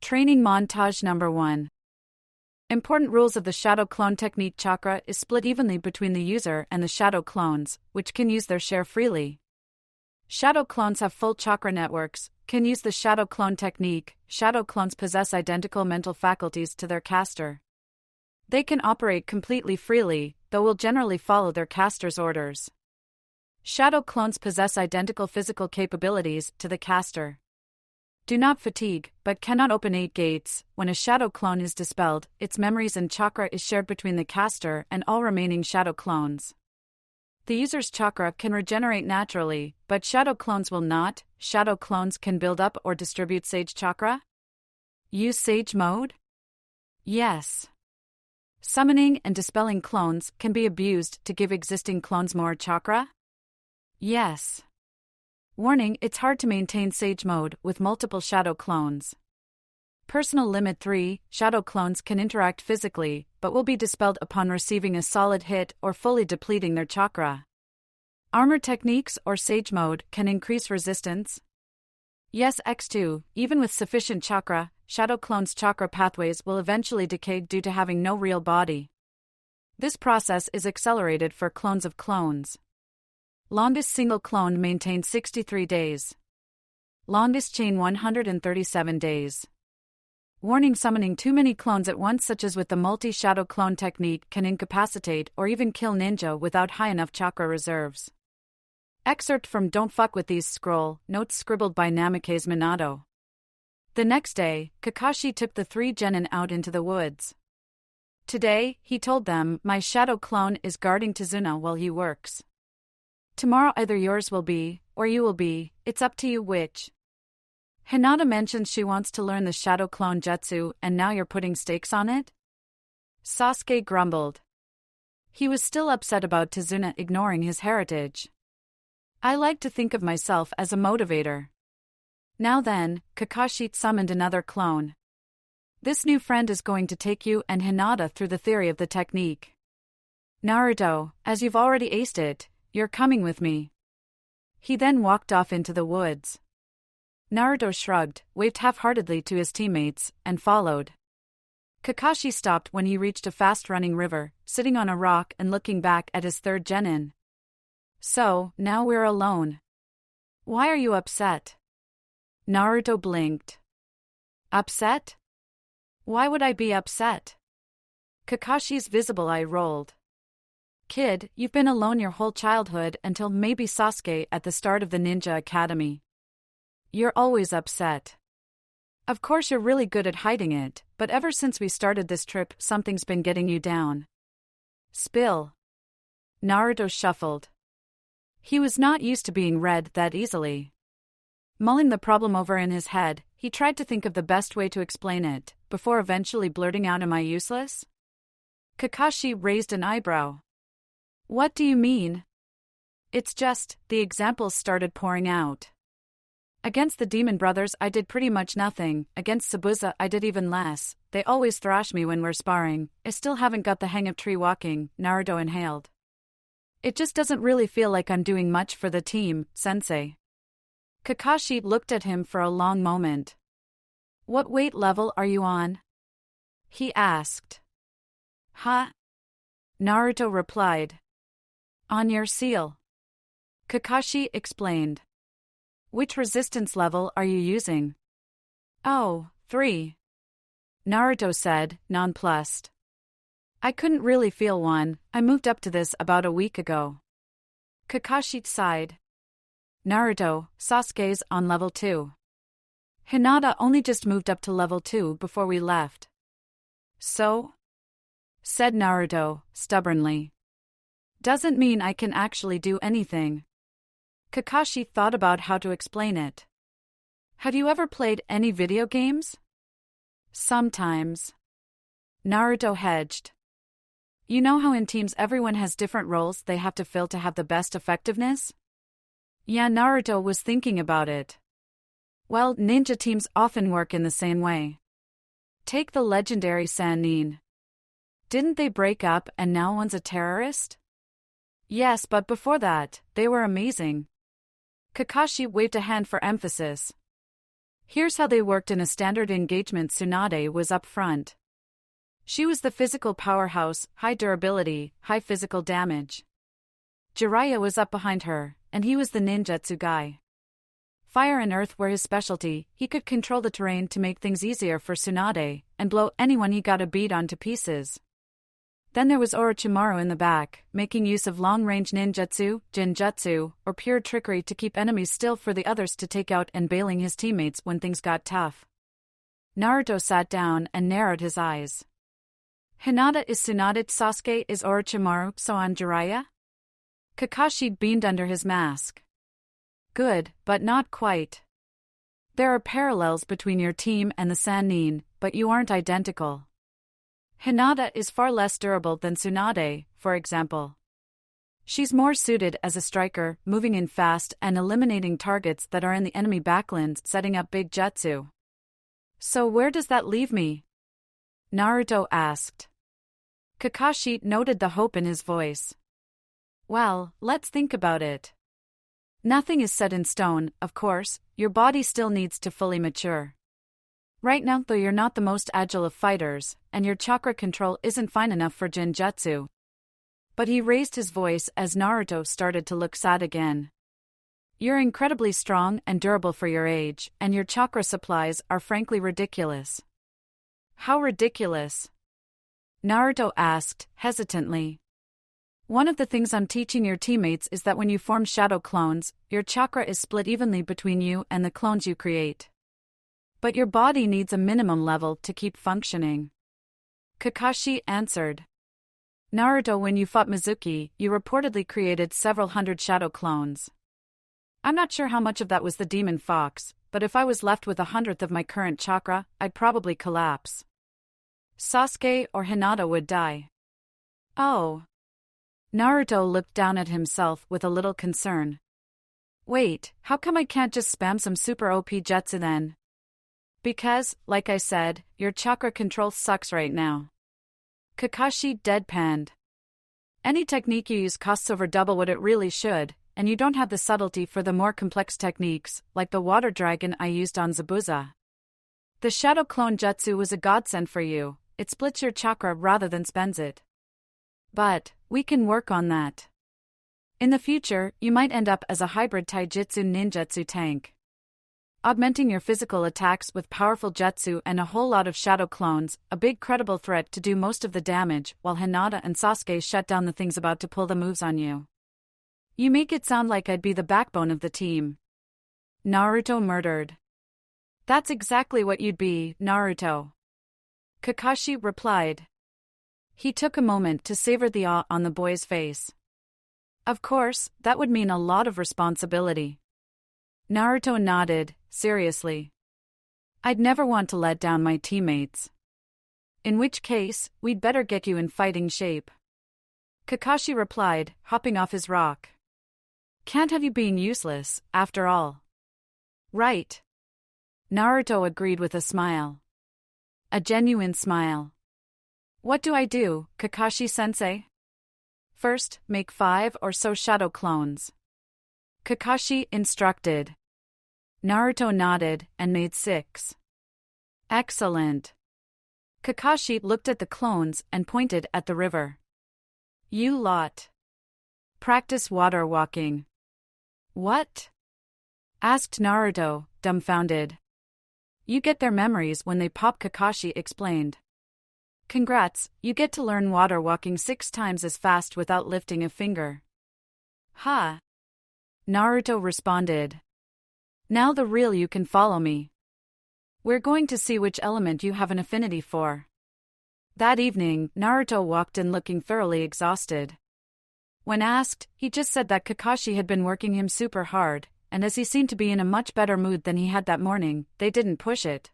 Training montage number 1. Important rules of the shadow clone technique. Chakra is split evenly between the user and the shadow clones, which can use their share freely. Shadow clones have full chakra networks, can use the shadow clone technique. Shadow clones possess identical mental faculties to their caster. They can operate completely freely, though will generally follow their caster's orders. Shadow clones possess identical physical capabilities to the caster. Do not fatigue, but cannot open 8 gates. When a shadow clone is dispelled, its memories and chakra is shared between the caster and all remaining shadow clones. The user's chakra can regenerate naturally, but shadow clones will not. Shadow clones can build up or distribute sage chakra? Use sage mode? Yes. Summoning and dispelling clones can be abused to give existing clones more chakra? Yes. Warning, it's hard to maintain sage mode with multiple shadow clones. Personal limit 3, shadow clones can interact physically, but will be dispelled upon receiving a solid hit or fully depleting their chakra. Armor techniques or sage mode can increase resistance. Yes, X2, even with sufficient chakra, shadow clones' chakra pathways will eventually decay due to having no real body. This process is accelerated for clones of clones. Longest single clone maintained 63 days. Longest chain 137 days. Warning, summoning too many clones at once, such as with the multi-shadow clone technique, can incapacitate or even kill ninja without high enough chakra reserves. Excerpt from Don't Fuck With These scroll, notes scribbled by Namikaze Minato. The next day, Kakashi took the 3 genin out into the woods. Today, he told them, my shadow clone is guarding Tizuna while he works. Tomorrow either yours will be, or you will be, it's up to you which. Hinata mentions she wants to learn the shadow clone jutsu and now you're putting stakes on it? Sasuke grumbled. He was still upset about Tizuna ignoring his heritage. I like to think of myself as a motivator. Now then, Kakashi summoned another clone. This new friend is going to take you and Hinata through the theory of the technique. Naruto, as you've already aced it, you're coming with me. He then walked off into the woods. Naruto shrugged, waved half-heartedly to his teammates, and followed. Kakashi stopped when he reached a fast-running river, sitting on a rock and looking back at his 3rd genin. So, now we're alone. Why are you upset? Naruto blinked. Upset? Why would I be upset? Kakashi's visible eye rolled. Kid, you've been alone your whole childhood until maybe Sasuke at the start of the Ninja Academy. You're always upset. Of course you're really good at hiding it, but ever since we started this trip something's been getting you down. Spill. Naruto shuffled. He was not used to being read that easily. Mulling the problem over in his head, he tried to think of the best way to explain it, before eventually blurting out, am I useless? Kakashi raised an eyebrow. What do you mean? It's just, the examples started pouring out. Against the Demon Brothers I did pretty much nothing, against Sabuza I did even less, they always thrash me when we're sparring, I still haven't got the hang of tree walking, Naruto inhaled. It just doesn't really feel like I'm doing much for the team, sensei. Kakashi looked at him for a long moment. What weight level are you on? He asked. Huh? Naruto replied. On your seal. Kakashi explained. Which resistance level are you using? Oh, 3. Naruto said, nonplussed. I couldn't really feel one, I moved up to this about a week ago. Kakashi sighed. Naruto, Sasuke's on level 2. Hinata only just moved up to level 2 before we left. So? Said Naruto, stubbornly. Doesn't mean I can actually do anything. Kakashi thought about how to explain it. Have you ever played any video games? Sometimes. Naruto hedged. You know how in teams everyone has different roles they have to fill to have the best effectiveness? Yeah, Naruto was thinking about it. Well, ninja teams often work in the same way. Take the legendary Sannin. Didn't they break up and now one's a terrorist? Yes, but before that, they were amazing. Kakashi waved a hand for emphasis. Here's how they worked in a standard engagement. Tsunade was up front. She was the physical powerhouse, high durability, high physical damage. Jiraiya was up behind her, and he was the ninjutsu guy. Fire and earth were his specialty. He could control the terrain to make things easier for Tsunade, and blow anyone he got a beat on to pieces. Then there was Orochimaru in the back, making use of long-range ninjutsu, jinjutsu, or pure trickery to keep enemies still for the others to take out, and bailing his teammates when things got tough. Naruto sat down and narrowed his eyes. Hinata is Tsunade, Sasuke is Orochimaru, so on Jiraiya? Kakashi beamed under his mask. Good, but not quite. There are parallels between your team and the Sannin, but you aren't identical. Hinata is far less durable than Tsunade, for example. She's more suited as a striker, moving in fast and eliminating targets that are in the enemy backlands, setting up big jutsu. So where does that leave me? Naruto asked. Kakashi noted the hope in his voice. Well, let's think about it. Nothing is set in stone, of course. Your body still needs to fully mature. Right now, though, you're not the most agile of fighters, and your chakra control isn't fine enough for Jinjutsu. But he raised his voice as Naruto started to look sad again. You're incredibly strong and durable for your age, and your chakra supplies are frankly ridiculous. How ridiculous? Naruto asked, hesitantly. One of the things I'm teaching your teammates is that when you form shadow clones, your chakra is split evenly between you and the clones you create. But your body needs a minimum level to keep functioning. Kakashi answered. Naruto, when you fought Mizuki, you reportedly created several hundred shadow clones. I'm not sure how much of that was the demon fox, but if I was left with 1/100th of my current chakra, I'd probably collapse. Sasuke or Hinata would die. Oh. Naruto looked down at himself with a little concern. Wait, how come I can't just spam some super OP jutsu then? Because, like I said, your chakra control sucks right now. Kakashi deadpanned. Any technique you use costs over double what it really should, and you don't have the subtlety for the more complex techniques, like the water dragon I used on Zabuza. The shadow clone jutsu was a godsend for you. It splits your chakra rather than spends it. But we can work on that. In the future, you might end up as a hybrid taijutsu ninjutsu tank. Augmenting your physical attacks with powerful jutsu and a whole lot of shadow clones, a big credible threat to do most of the damage, while Hinata and Sasuke shut down the things about to pull the moves on you. You make it sound like I'd be the backbone of the team. Naruto murmured. That's exactly what you'd be, Naruto. Kakashi replied. He took a moment to savor the awe on the boy's face. Of course, that would mean a lot of responsibility. Naruto nodded, seriously. I'd never want to let down my teammates. In which case, we'd better get you in fighting shape. Kakashi replied, hopping off his rock. Can't have you being useless, after all. Right. Naruto agreed with a smile. A genuine smile. What do I do, Kakashi-sensei? First, make 5 or so shadow clones. Kakashi instructed. Naruto nodded and made 6. Excellent. Kakashi looked at the clones and pointed at the river. You lot. Practice water walking. What? Asked Naruto, dumbfounded. You get their memories when they pop, Kakashi explained. Congrats, you get to learn water walking 6 times as fast without lifting a finger. Ha! Naruto responded. Now the real you can follow me. We're going to see which element you have an affinity for. That evening, Naruto walked in looking thoroughly exhausted. When asked, he just said that Kakashi had been working him super hard, and as he seemed to be in a much better mood than he had that morning, they didn't push it.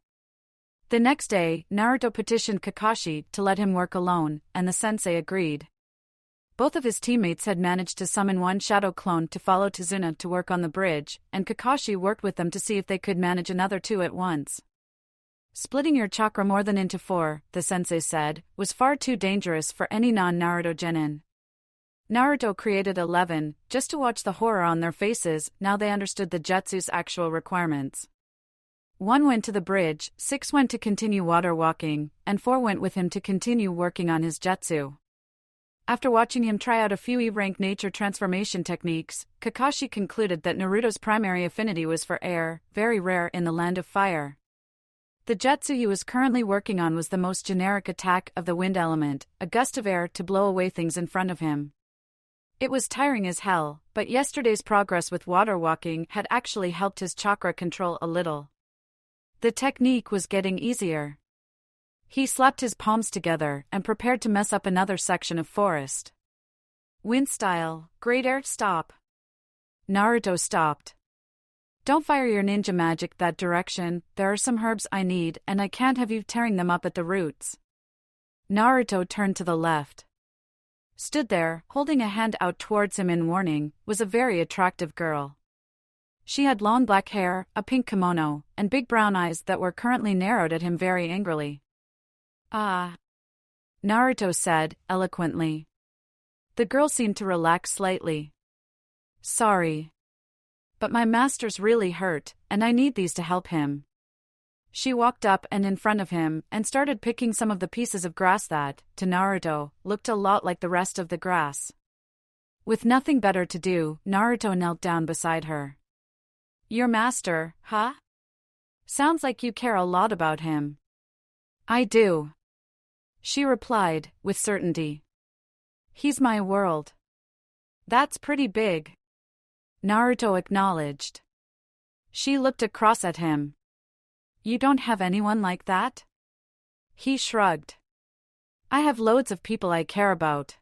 The next day, Naruto petitioned Kakashi to let him work alone, and the sensei agreed. Both of his teammates had managed to summon one shadow clone to follow Tizuna to work on the bridge, and Kakashi worked with them to see if they could manage another 2 at once. Splitting your chakra more than into 4, the sensei said, was far too dangerous for any non-Naruto genin. Naruto created 11, just to watch the horror on their faces now they understood the jutsu's actual requirements. 1 went to the bridge, 6 went to continue water walking, and 4 went with him to continue working on his jutsu. After watching him try out a few E-rank nature transformation techniques, Kakashi concluded that Naruto's primary affinity was for air, very rare in the land of fire. The jutsu he was currently working on was the most generic attack of the wind element, a gust of air to blow away things in front of him. It was tiring as hell, but yesterday's progress with water walking had actually helped his chakra control a little. The technique was getting easier. He slapped his palms together and prepared to mess up another section of forest. Wind style, great air, stop. Naruto stopped. Don't fire your ninja magic that direction, there are some herbs I need and I can't have you tearing them up at the roots. Naruto turned to the left. Stood there, holding a hand out towards him in warning, was a very attractive girl. She had long black hair, a pink kimono, and big brown eyes that were currently narrowed at him very angrily. Ah, Naruto said, eloquently. The girl seemed to relax slightly. Sorry. But my master's really hurt, and I need these to help him. She walked up and in front of him and started picking some of the pieces of grass that, to Naruto, looked a lot like the rest of the grass. With nothing better to do, Naruto knelt down beside her. Your master, huh? Sounds like you care a lot about him. I do. She replied, with certainty. He's my world. That's pretty big. Naruto acknowledged. She looked across at him. You don't have anyone like that? He shrugged. I have loads of people I care about.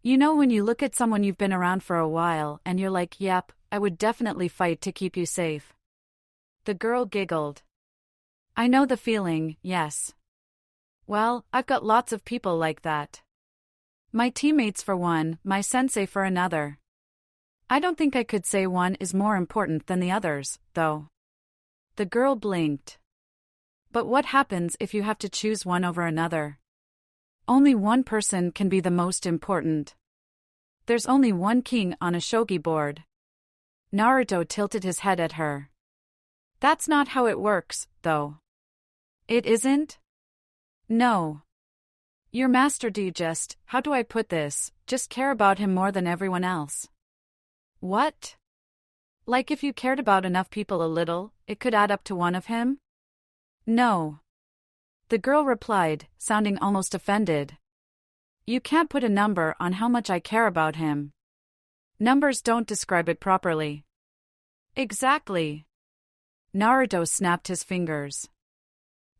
You know when you look at someone you've been around for a while and you're like, yep, I would definitely fight to keep you safe. The girl giggled. I know the feeling, yes. Well, I've got lots of people like that. My teammates for one, my sensei for another. I don't think I could say one is more important than the others, though. The girl blinked. But what happens if you have to choose one over another? Only one person can be the most important. There's only one king on a shogi board. Naruto tilted his head at her. That's not how it works, though. It isn't? No. Your master, do you just, how do I put this, just care about him more than everyone else? What? Like if you cared about enough people a little, it could add up to one of him? No. The girl replied, sounding almost offended. You can't put a number on how much I care about him. Numbers don't describe it properly. Exactly. Naruto snapped his fingers.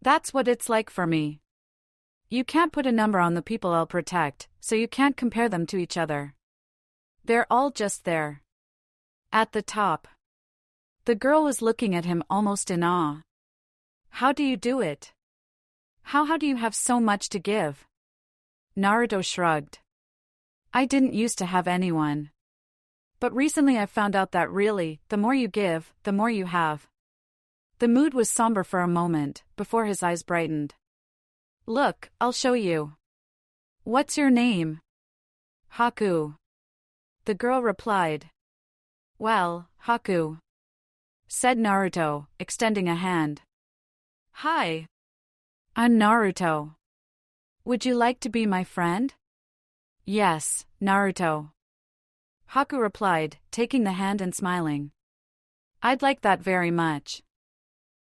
That's what it's like for me. You can't put a number on the people I'll protect, so you can't compare them to each other. They're all just there. At the top. The girl was looking at him almost in awe. How do you do it? How do you have so much to give? Naruto shrugged. I didn't used to have anyone. But recently I found out that really, the more you give, the more you have. The mood was somber for a moment, before his eyes brightened. Look, I'll show you. What's your name? Haku. The girl replied. Well, Haku, said Naruto, extending a hand. Hi. I'm Naruto. Would you like to be my friend? Yes, Naruto. Haku replied, taking the hand and smiling. I'd like that very much.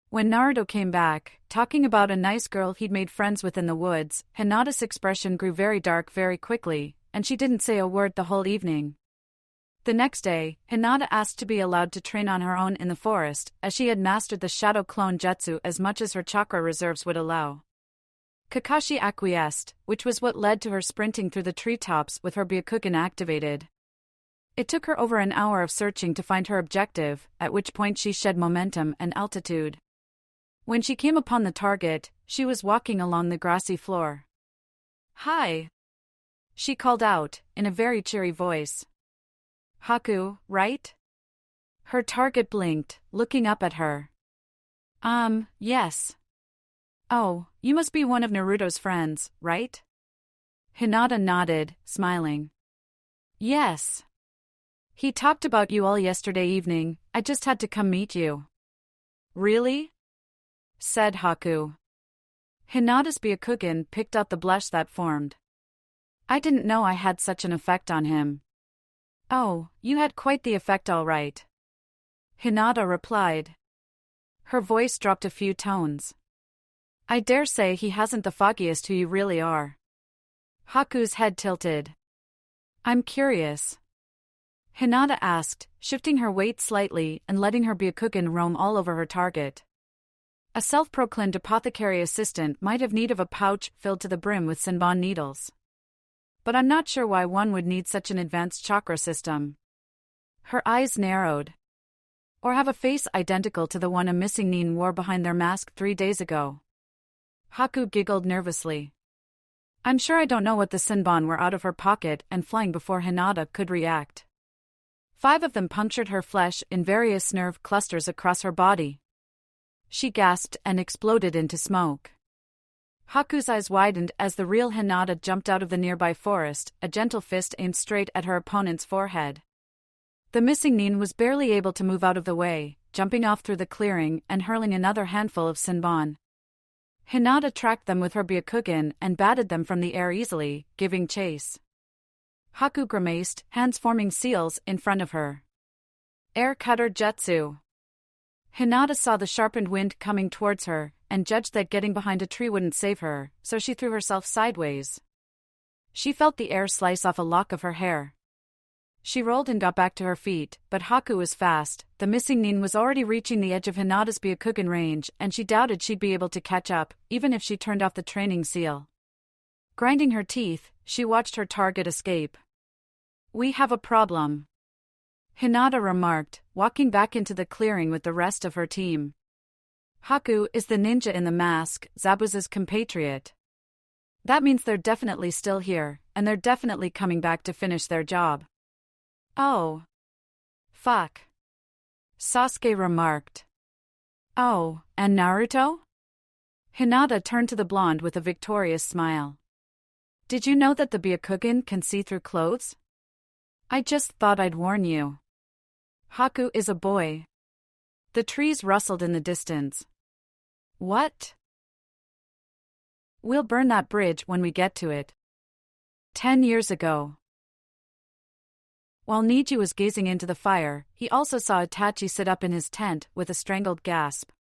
When Naruto came back, talking about a nice girl he'd made friends with in the woods, Hinata's expression grew very dark very quickly, and she didn't say a word the whole evening. The next day, Hinata asked to be allowed to train on her own in the forest, as she had mastered the shadow clone jutsu as much as her chakra reserves would allow. Kakashi acquiesced, which was what led to her sprinting through the treetops with her Byakugan activated. It took her over an hour of searching to find her objective, at which point she shed momentum and altitude. When she came upon the target, she was walking along the grassy floor. Hi! She called out, in a very cheery voice. Haku, right? Her target blinked, looking up at her. Yes. Oh, you must be one of Naruto's friends, right? Hinata nodded, smiling. Yes. He talked about you all yesterday evening, I just had to come meet you. Really? said Haku. Hinata's Byakugan picked out the blush that formed. I didn't know I had such an effect on him. Oh, you had quite the effect all right. Hinata replied. Her voice dropped a few tones. I dare say he hasn't the foggiest who you really are. Haku's head tilted. I'm curious. Hinata asked, shifting her weight slightly and letting her Byakugan roam all over her target. A self-proclaimed apothecary assistant might have need of a pouch filled to the brim with Senbon needles. But I'm not sure why one would need such an advanced chakra system. Her eyes narrowed. Or have a face identical to the one a missing Nin wore behind their mask 3 days ago. Haku giggled nervously. I'm sure I don't know what the Senbon were out of her pocket and flying before Hinata could react. 5 of them punctured her flesh in various nerve clusters across her body. She gasped and exploded into smoke. Haku's eyes widened as the real Hinata jumped out of the nearby forest, a gentle fist aimed straight at her opponent's forehead. The missing Nin was barely able to move out of the way, jumping off through the clearing and hurling another handful of Senbon. Hinata tracked them with her Byakugan and batted them from the air easily, giving chase. Haku grimaced, hands forming seals in front of her. Air cutter jutsu. Hinata saw the sharpened wind coming towards her, and judged that getting behind a tree wouldn't save her, so she threw herself sideways. She felt the air slice off a lock of her hair. She rolled and got back to her feet, but Haku was fast. The missing Nin was already reaching the edge of Hinata's Byakugan range, and she doubted she'd be able to catch up, even if she turned off the training seal. Grinding her teeth, she watched her target escape. We have a problem, Hinata remarked, walking back into the clearing with the rest of her team. Haku is the ninja in the mask, Zabuza's compatriot. That means they're definitely still here, and they're definitely coming back to finish their job. Oh. Fuck. Sasuke remarked. Oh, and Naruto? Hinata turned to the blonde with a victorious smile. Did you know that the Byakugan can see through clothes? I just thought I'd warn you. Haku is a boy. The trees rustled in the distance. What? We'll burn that bridge when we get to it. 10 years ago. While Neji was gazing into the fire, he also saw Itachi sit up in his tent with a strangled gasp.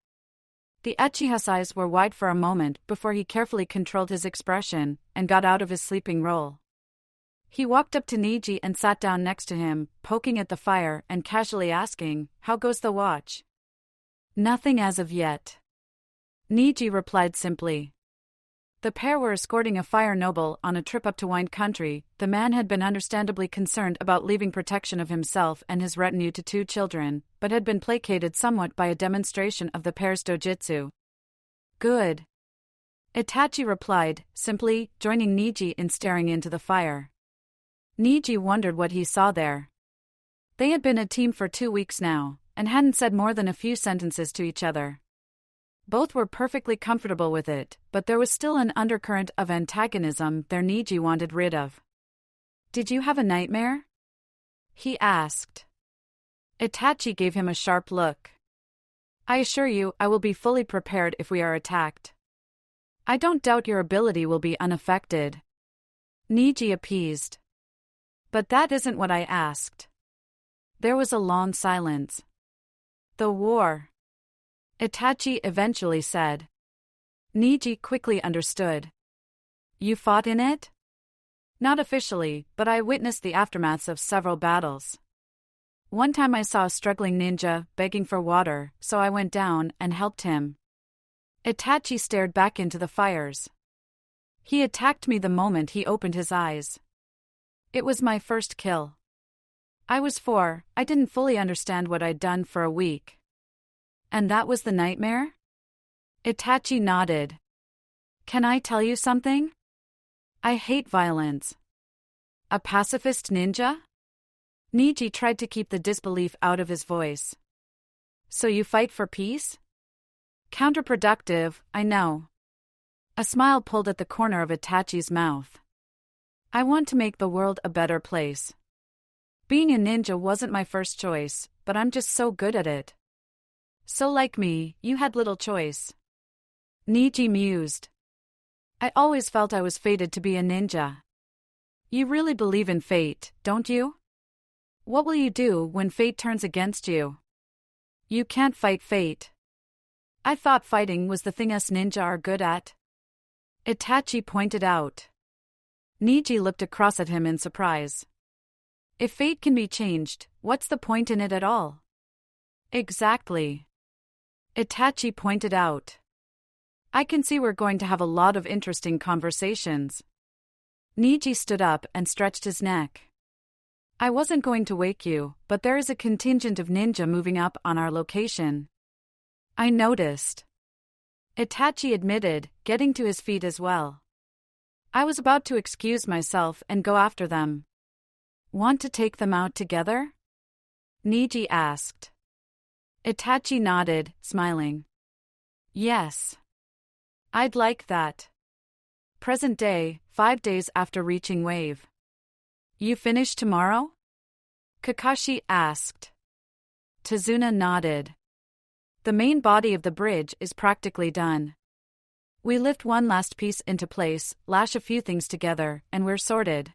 The Uchiha's eyes were wide for a moment before he carefully controlled his expression and got out of his sleeping role. He walked up to Neji and sat down next to him, poking at the fire and casually asking, "How goes the watch?" "Nothing as of yet," Neji replied simply. The pair were escorting a fire noble on a trip up to wine country. The man had been understandably concerned about leaving protection of himself and his retinue to 2 children, but had been placated somewhat by a demonstration of the pair's dojutsu. Good, Itachi replied, simply, joining Neji in staring into the fire. Neji wondered what he saw there. They had been a team for 2 weeks now, and hadn't said more than a few sentences to each other. Both were perfectly comfortable with it, but there was still an undercurrent of antagonism there Neji wanted rid of. "Did you have a nightmare?" he asked. Itachi gave him a sharp look. "I assure you I will be fully prepared if we are attacked. I don't doubt your ability will be unaffected." Neji appeased. "But that isn't what I asked." There was a long silence. "The war," Itachi eventually said. Neji quickly understood. "You fought in it?" "Not officially, but I witnessed the aftermaths of several battles. One time I saw a struggling ninja begging for water, so I went down and helped him." Itachi stared back into the fires. "He attacked me the moment he opened his eyes. It was my first kill. I was 4, I didn't fully understand what I'd done for a week." "And that was the nightmare?" Itachi nodded. "Can I tell you something? I hate violence." "A pacifist ninja?" Neji tried to keep the disbelief out of his voice. "So you fight for peace?" "Counterproductive, I know." A smile pulled at the corner of Itachi's mouth. "I want to make the world a better place. Being a ninja wasn't my first choice, but I'm just so good at it." "So like me, you had little choice." Neji mused. I always felt I was fated to be a ninja. You really believe in fate, don't you? What will you do when fate turns against you? You can't fight fate. I thought fighting was the thing us ninja are good at. Itachi pointed out. Neji looked across at him in surprise. If fate can be changed, what's the point in it at all? Exactly. Itachi pointed out. I can see we're going to have a lot of interesting conversations. Neji stood up and stretched his neck. I wasn't going to wake you, but there is a contingent of ninja moving up on our location. I noticed. Itachi admitted, getting to his feet as well. I was about to excuse myself and go after them. Want to take them out together? Neji asked. Itachi nodded, smiling. Yes. I'd like that. Present day, 5 days after reaching Wave. You finish tomorrow? Kakashi asked. Tazuna nodded. The main body of the bridge is practically done. We lift one last piece into place, lash a few things together, and we're sorted.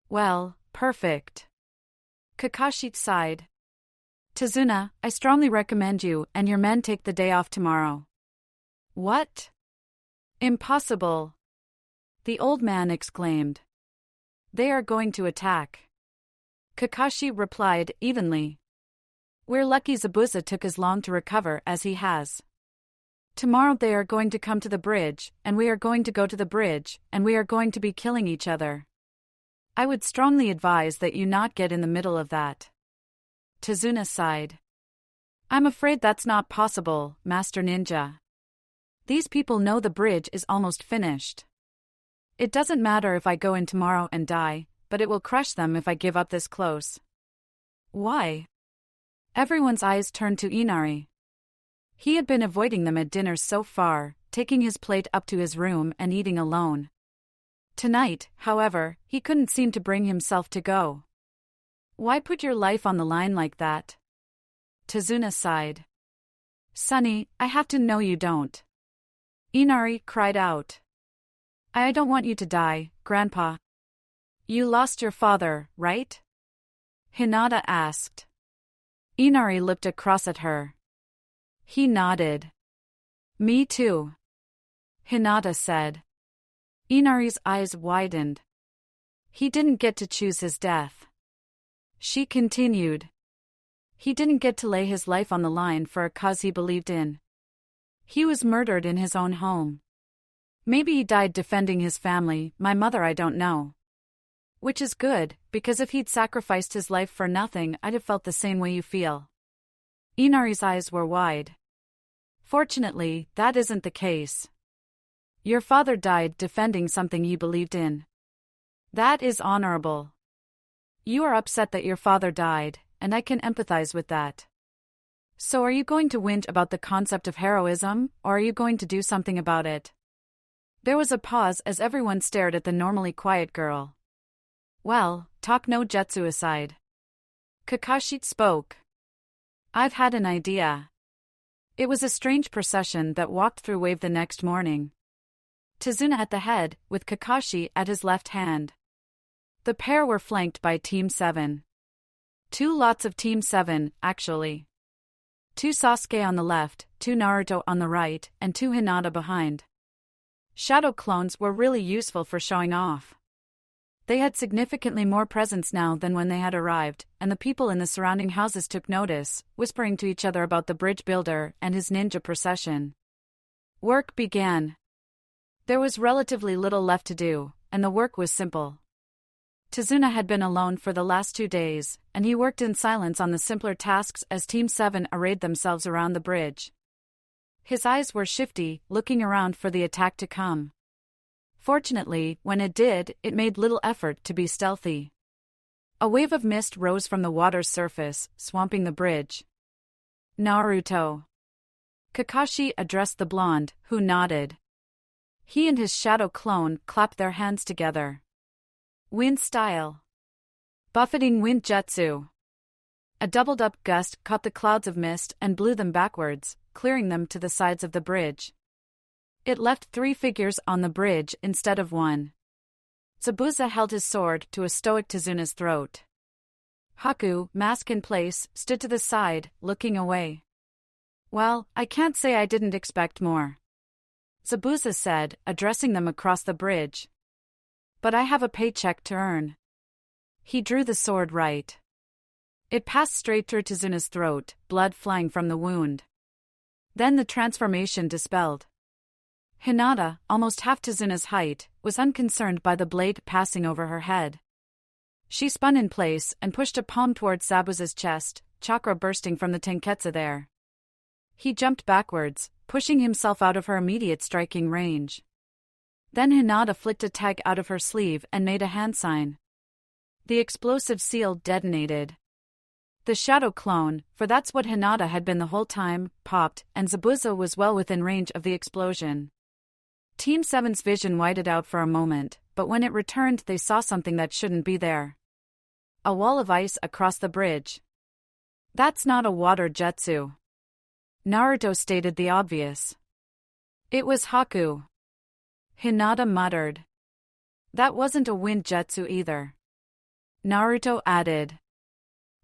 Well, perfect. Kakashi sighed. Tazuna, I strongly recommend you and your men take the day off tomorrow. What? Impossible. The old man exclaimed. They are going to attack. Kakashi replied evenly. We're lucky Zabuza took as long to recover as he has. Tomorrow they are going to come to the bridge, and we are going to go to the bridge, and we are going to be killing each other. I would strongly advise that you not get in the middle of that. Tazuna sighed. I'm afraid that's not possible, Master Ninja. These people know the bridge is almost finished. It doesn't matter if I go in tomorrow and die, but it will crush them if I give up this close. Why? Everyone's eyes turned to Inari. He had been avoiding them at dinner so far, taking his plate up to his room and eating alone. Tonight, however, he couldn't seem to bring himself to go. Why put your life on the line like that? Tazuna sighed. Sonny, I have to know you don't. Inari cried out. I don't want you to die, Grandpa. You lost your father, right? Hinata asked. Inari looked across at her. He nodded. Me too. Hinata said. Inari's eyes widened. He didn't get to choose his death. She continued. He didn't get to lay his life on the line for a cause he believed in. He was murdered in his own home. Maybe he died defending his family, my mother, I don't know. Which is good, because if he'd sacrificed his life for nothing, I'd have felt the same way you feel. Inari's eyes were wide. Fortunately, that isn't the case. Your father died defending something you believed in. That is honorable. You are upset that your father died, and I can empathize with that. So are you going to whinge about the concept of heroism, or are you going to do something about it? There was a pause as everyone stared at the normally quiet girl. Well, talk no jutsu aside. Kakashi spoke. I've had an idea. It was a strange procession that walked through Wave the next morning. Tazuna at the head, with Kakashi at his left hand. The pair were flanked by Team 7. 2 lots of Team 7, actually. 2 Sasuke on the left, 2 Naruto on the right, and 2 Hinata behind. Shadow clones were really useful for showing off. They had significantly more presence now than when they had arrived, and the people in the surrounding houses took notice, whispering to each other about the bridge builder and his ninja procession. Work began. There was relatively little left to do, and the work was simple. Tazuna had been alone for the last 2 days, and he worked in silence on the simpler tasks as Team 7 arrayed themselves around the bridge. His eyes were shifty, looking around for the attack to come. Fortunately, when it did, it made little effort to be stealthy. A wave of mist rose from the water's surface, swamping the bridge. Naruto. Kakashi addressed the blonde, who nodded. He and his shadow clone clapped their hands together. Wind style. Buffeting wind jutsu. A doubled-up gust caught the clouds of mist and blew them backwards, clearing them to the sides of the bridge. It left 3 figures on the bridge instead of 1. Zabuza held his sword to a stoic Tezuna's throat. Haku, mask in place, stood to the side, looking away. Well, I can't say I didn't expect more, Zabuza said, addressing them across the bridge. But I have a paycheck to earn. He drew the sword right. It passed straight through Tezuna's throat, blood flying from the wound. Then the transformation dispelled. Hinata, almost half Tezuna's height, was unconcerned by the blade passing over her head. She spun in place and pushed a palm towards Zabuza's chest, chakra bursting from the tenketsu there. He jumped backwards, pushing himself out of her immediate striking range. Then Hinata flicked a tag out of her sleeve and made a hand sign. The explosive seal detonated. The shadow clone, for that's what Hinata had been the whole time, popped, and Zabuza was well within range of the explosion. Team 7's vision widened out for a moment, but when it returned they saw something that shouldn't be there. A wall of ice across the bridge. That's not a water jutsu. Naruto stated the obvious. It was Haku. Hinata muttered. That wasn't a wind jutsu either. Naruto added.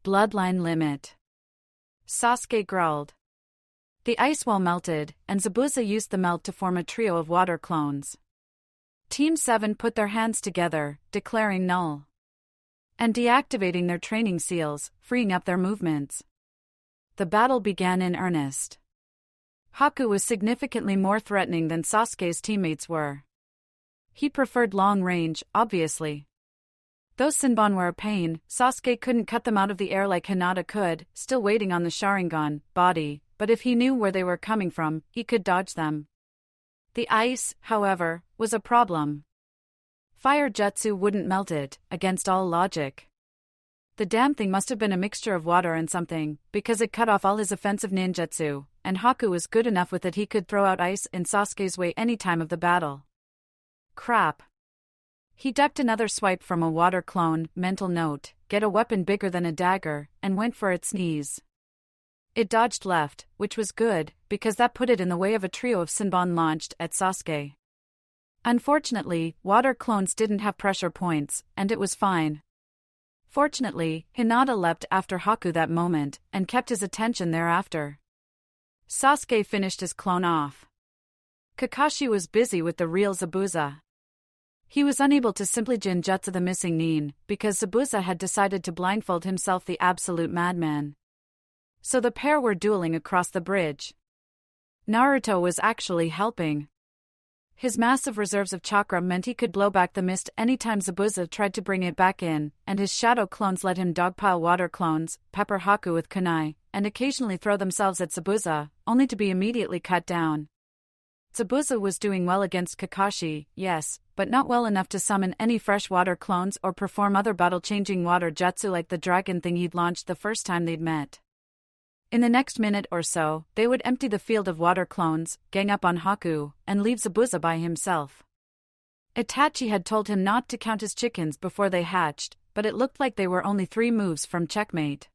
Bloodline limit. Sasuke growled. The ice wall melted, and Zabuza used the melt to form a trio of water clones. Team 7 put their hands together, declaring null. And deactivating their training seals, freeing up their movements. The battle began in earnest. Haku was significantly more threatening than Sasuke's teammates were. He preferred long range, obviously. Though Senbon were a pain, Sasuke couldn't cut them out of the air like Hinata could, still waiting on the Sharingan body, but if he knew where they were coming from, he could dodge them. The ice, however, was a problem. Fire jutsu wouldn't melt it, against all logic. The damn thing must have been a mixture of water and something, because it cut off all his offensive ninjutsu, and Haku was good enough with it he could throw out ice in Sasuke's way any time of the battle. Crap. He ducked another swipe from a water clone, mental note, get a weapon bigger than a dagger, and went for its knees. It dodged left, which was good, because that put it in the way of a trio of Senbon launched at Sasuke. Unfortunately, water clones didn't have pressure points, and it was fine. Fortunately, Hinata leapt after Haku that moment, and kept his attention thereafter. Sasuke finished his clone off. Kakashi was busy with the real Zabuza. He was unable to simply jinjutsu the missing nin, because Zabuza had decided to blindfold himself, the absolute madman. So the pair were dueling across the bridge. Naruto was actually helping. His massive reserves of chakra meant he could blow back the mist anytime Zabuza tried to bring it back in, and his shadow clones let him dogpile water clones, pepper Haku with kunai, and occasionally throw themselves at Zabuza, only to be immediately cut down. Zabuza was doing well against Kakashi, yes, but not well enough to summon any fresh water clones or perform other battle-changing water jutsu like the dragon thing he'd launched the first time they'd met. In the next minute or so, they would empty the field of water clones, gang up on Haku, and leave Zabuza by himself. Itachi had told him not to count his chickens before they hatched, but it looked like they were only 3 moves from checkmate.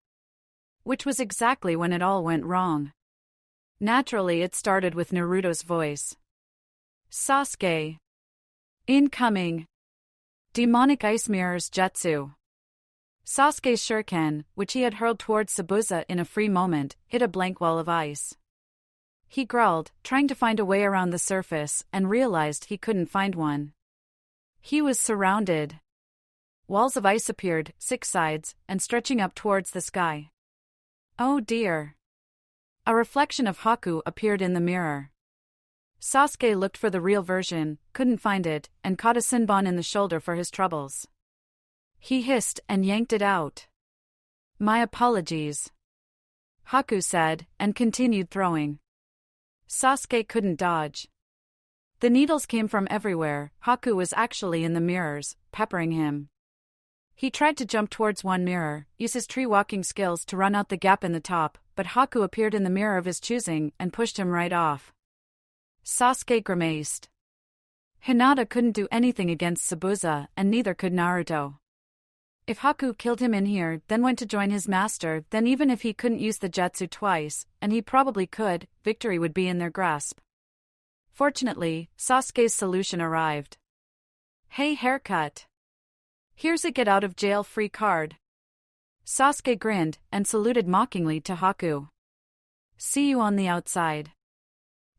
Which was exactly when it all went wrong. Naturally, it started with Naruto's voice. Sasuke. Incoming. Demonic Ice Mirrors Jutsu. Sasuke's shuriken, which he had hurled towards Zabuza in a free moment, hit a blank wall of ice. He growled, trying to find a way around the surface, and realized he couldn't find one. He was surrounded. Walls of ice appeared, 6 sides, and stretching up towards the sky. Oh dear. A reflection of Haku appeared in the mirror. Sasuke looked for the real version, couldn't find it, and caught a Senbon in the shoulder for his troubles. He hissed and yanked it out. My apologies, Haku said, and continued throwing. Sasuke couldn't dodge. The needles came from everywhere. Haku was actually in the mirrors, peppering him. He tried to jump towards one mirror, use his tree walking skills to run out the gap in the top, but Haku appeared in the mirror of his choosing and pushed him right off. Sasuke grimaced. Hinata couldn't do anything against Zabuza, and neither could Naruto. If Haku killed him in here, then went to join his master, then even if he couldn't use the jutsu twice, and he probably could, victory would be in their grasp. Fortunately, Sasuke's solution arrived. Hey, haircut. Here's a get-out-of-jail-free card. Sasuke grinned and saluted mockingly to Haku. See you on the outside.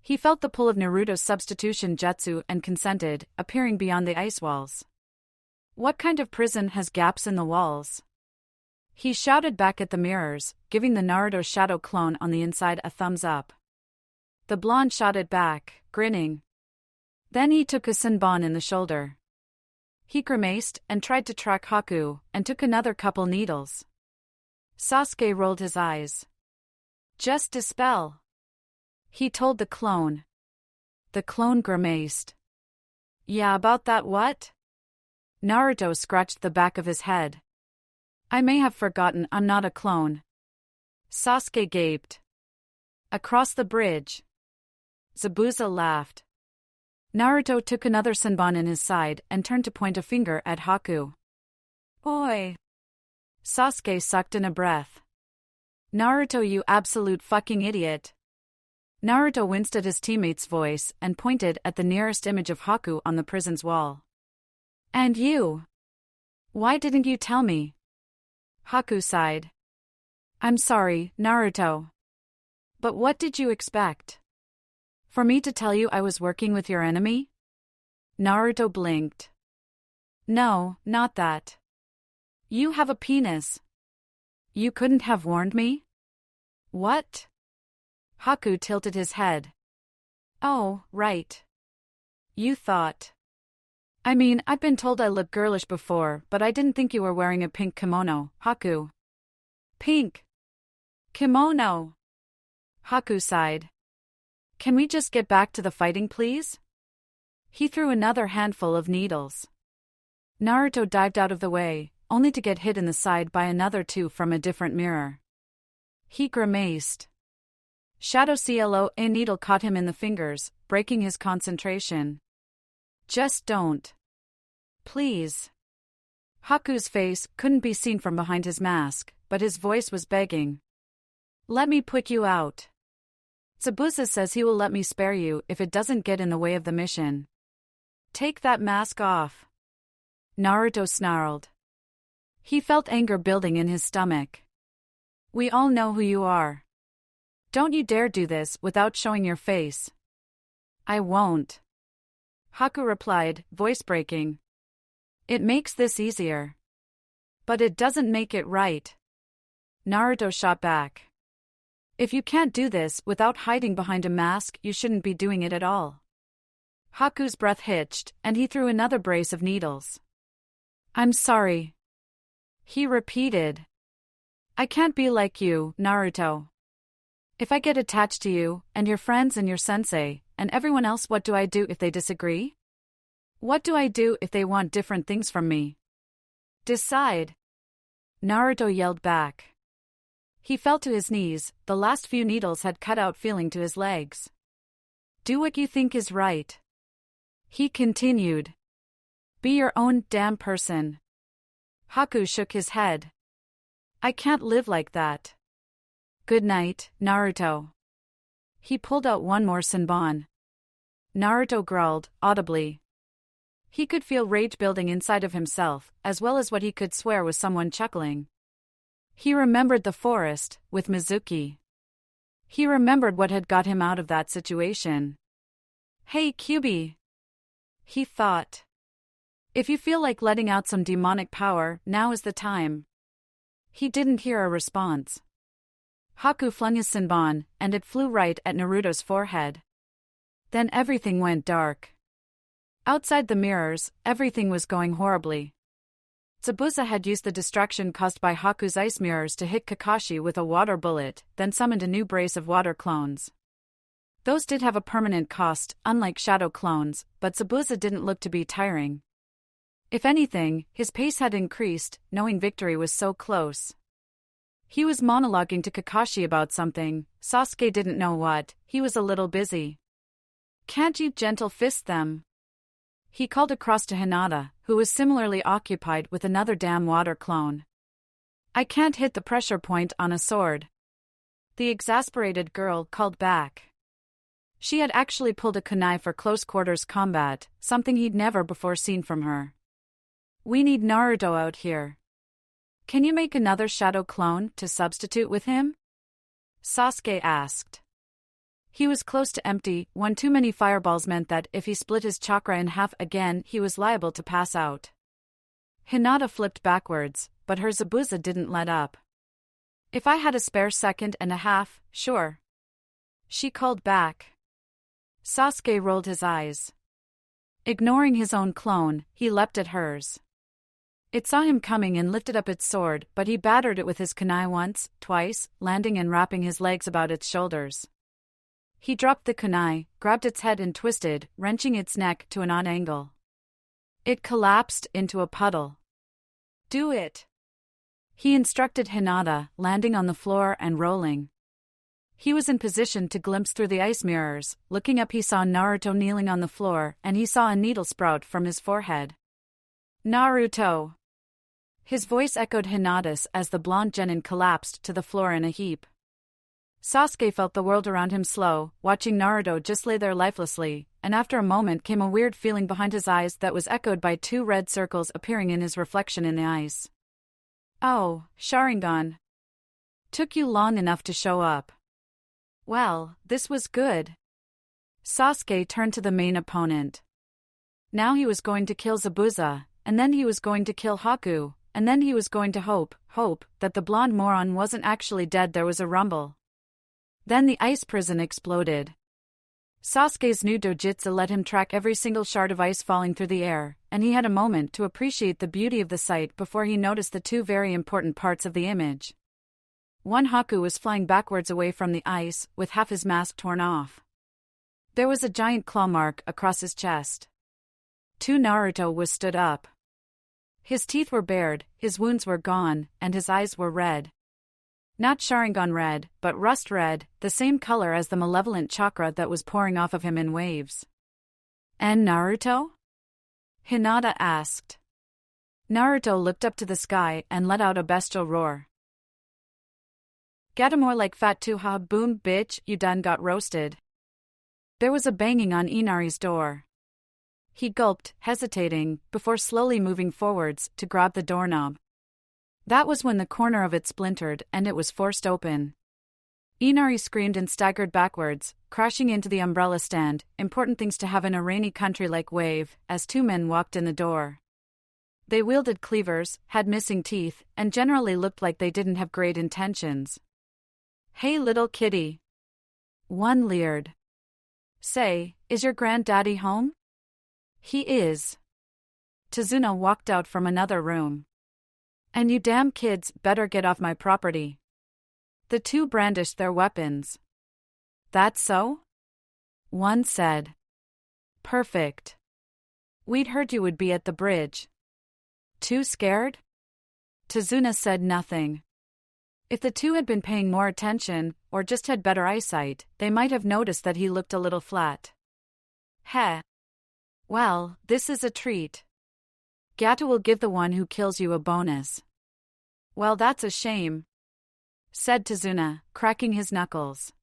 He felt the pull of Naruto's substitution jutsu and consented, appearing beyond the ice walls. What kind of prison has gaps in the walls? He shouted back at the mirrors, giving the Naruto shadow clone on the inside a thumbs up. The blonde shouted back, grinning. Then he took a Senbon in the shoulder. He grimaced and tried to track Haku, and took another couple needles. Sasuke rolled his eyes. Just dispel. He told the clone. The clone grimaced. Yeah, about that what? Naruto scratched the back of his head. I may have forgotten I'm not a clone. Sasuke gaped. Across the bridge. Zabuza laughed. Naruto took another Senbon in his side and turned to point a finger at Haku. Oi! Sasuke sucked in a breath. Naruto, you absolute fucking idiot. Naruto winced at his teammate's voice and pointed at the nearest image of Haku on the prison's wall. And you? Why didn't you tell me? Haku sighed. I'm sorry, Naruto. But what did you expect? For me to tell you I was working with your enemy? Naruto blinked. No, not that. You have a penis. You couldn't have warned me? What? Haku tilted his head. Oh, right. You thought. I mean, I've been told I look girlish before, but I didn't think you were wearing a pink kimono, Haku. Pink. Kimono. Haku sighed. Can we just get back to the fighting, please? He threw another handful of needles. Naruto dived out of the way, only to get hit in the side by another two from a different mirror. He grimaced. Shadow CLO, a needle caught him in the fingers, breaking his concentration. Just don't. Please. Haku's face couldn't be seen from behind his mask, but his voice was begging. Let me put you out. Zabuza says he will let me spare you if it doesn't get in the way of the mission. Take that mask off. Naruto snarled. He felt anger building in his stomach. We all know who you are. Don't you dare do this without showing your face. I won't. Haku replied, voice breaking. It makes this easier. But it doesn't make it right. Naruto shot back. If you can't do this without hiding behind a mask, you shouldn't be doing it at all. Haku's breath hitched, and he threw another brace of needles. I'm sorry. He repeated. I can't be like you, Naruto. If I get attached to you, and your friends and your sensei, and everyone else, what do I do if they disagree? What do I do if they want different things from me? Decide. Naruto yelled back. He fell to his knees, the last few needles had cut out feeling to his legs. Do what you think is right. He continued. Be your own damn person. Haku shook his head. I can't live like that. Good night, Naruto. He pulled out one more Senbon. Naruto growled, audibly. He could feel rage building inside of himself, as well as what he could swear was someone chuckling. He remembered the forest, with Mizuki. He remembered what had got him out of that situation. Hey, Kyuubi. He thought. If you feel like letting out some demonic power, now is the time. He didn't hear a response. Haku flung his Senbon, and it flew right at Naruto's forehead. Then everything went dark. Outside the mirrors, everything was going horribly. Zabuza had used the distraction caused by Haku's ice mirrors to hit Kakashi with a water bullet, then summoned a new brace of water clones. Those did have a permanent cost, unlike shadow clones, but Zabuza didn't look to be tiring. If anything, his pace had increased, knowing victory was so close. He was monologuing to Kakashi about something, Sasuke didn't know what, he was a little busy. Can't you gentle fist them? He called across to Hinata, who was similarly occupied with another damn water clone. I can't hit the pressure point on a sword. The exasperated girl called back. She had actually pulled a kunai for close-quarters combat, something he'd never before seen from her. We need Naruto out here. Can you make another shadow clone to substitute with him? Sasuke asked. He was close to empty. One too many fireballs meant that if he split his chakra in half again, he was liable to pass out. Hinata flipped backwards, but her Zabuza didn't let up. If I had a spare second and a half, sure. She called back. Sasuke rolled his eyes. Ignoring his own clone, he leapt at hers. It saw him coming and lifted up its sword, but he battered it with his kunai once, twice, landing and wrapping his legs about its shoulders. He dropped the kunai, grabbed its head and twisted, wrenching its neck to an odd angle. It collapsed into a puddle. Do it! He instructed Hinata, landing on the floor and rolling. He was in position to glimpse through the ice mirrors. Looking up, he saw Naruto kneeling on the floor, and he saw a needle sprout from his forehead. Naruto! His voice echoed Hinata's as the blonde genin collapsed to the floor in a heap. Sasuke felt the world around him slow, watching Naruto just lay there lifelessly, and after a moment came a weird feeling behind his eyes that was echoed by two red circles appearing in his reflection in the ice. Oh, Sharingan. Took you long enough to show up. Well, this was good. Sasuke turned to the main opponent. Now he was going to kill Zabuza, and then he was going to kill Haku, and then he was going to hope that the blonde moron wasn't actually dead. There was a rumble. Then the ice prison exploded. Sasuke's new dojutsu let him track every single shard of ice falling through the air, and he had a moment to appreciate the beauty of the sight before he noticed the two very important parts of the image. One, Haku was flying backwards away from the ice, with half his mask torn off. There was a giant claw mark across his chest. 2, Naruto was stood up. His teeth were bared, his wounds were gone, and his eyes were red. Not Sharingan red, but rust red, the same color as the malevolent chakra that was pouring off of him in waves. And Naruto? Hinata asked. Naruto looked up to the sky and let out a bestial roar. Get more like fat too, ha, boom, bitch, you done got roasted. There was a banging on Inari's door. He gulped, hesitating, before slowly moving forwards to grab the doorknob. That was when the corner of it splintered and it was forced open. Inari screamed and staggered backwards, crashing into the umbrella stand, important things to have in a rainy country like Wave, as 2 men walked in the door. They wielded cleavers, had missing teeth, and generally looked like they didn't have great intentions. Hey little kitty. One leered. Say, is your granddaddy home? He is. Tazuna walked out from another room. And you damn kids better get off my property. The 2 brandished their weapons. That's so? One said. Perfect. We'd heard you would be at the bridge. Too scared? Tazuna said nothing. If the 2 had been paying more attention, or just had better eyesight, they might have noticed that he looked a little flat. Heh. Well, this is a treat. Gato will give the one who kills you a bonus. Well, that's a shame, said Tazuna, cracking his knuckles.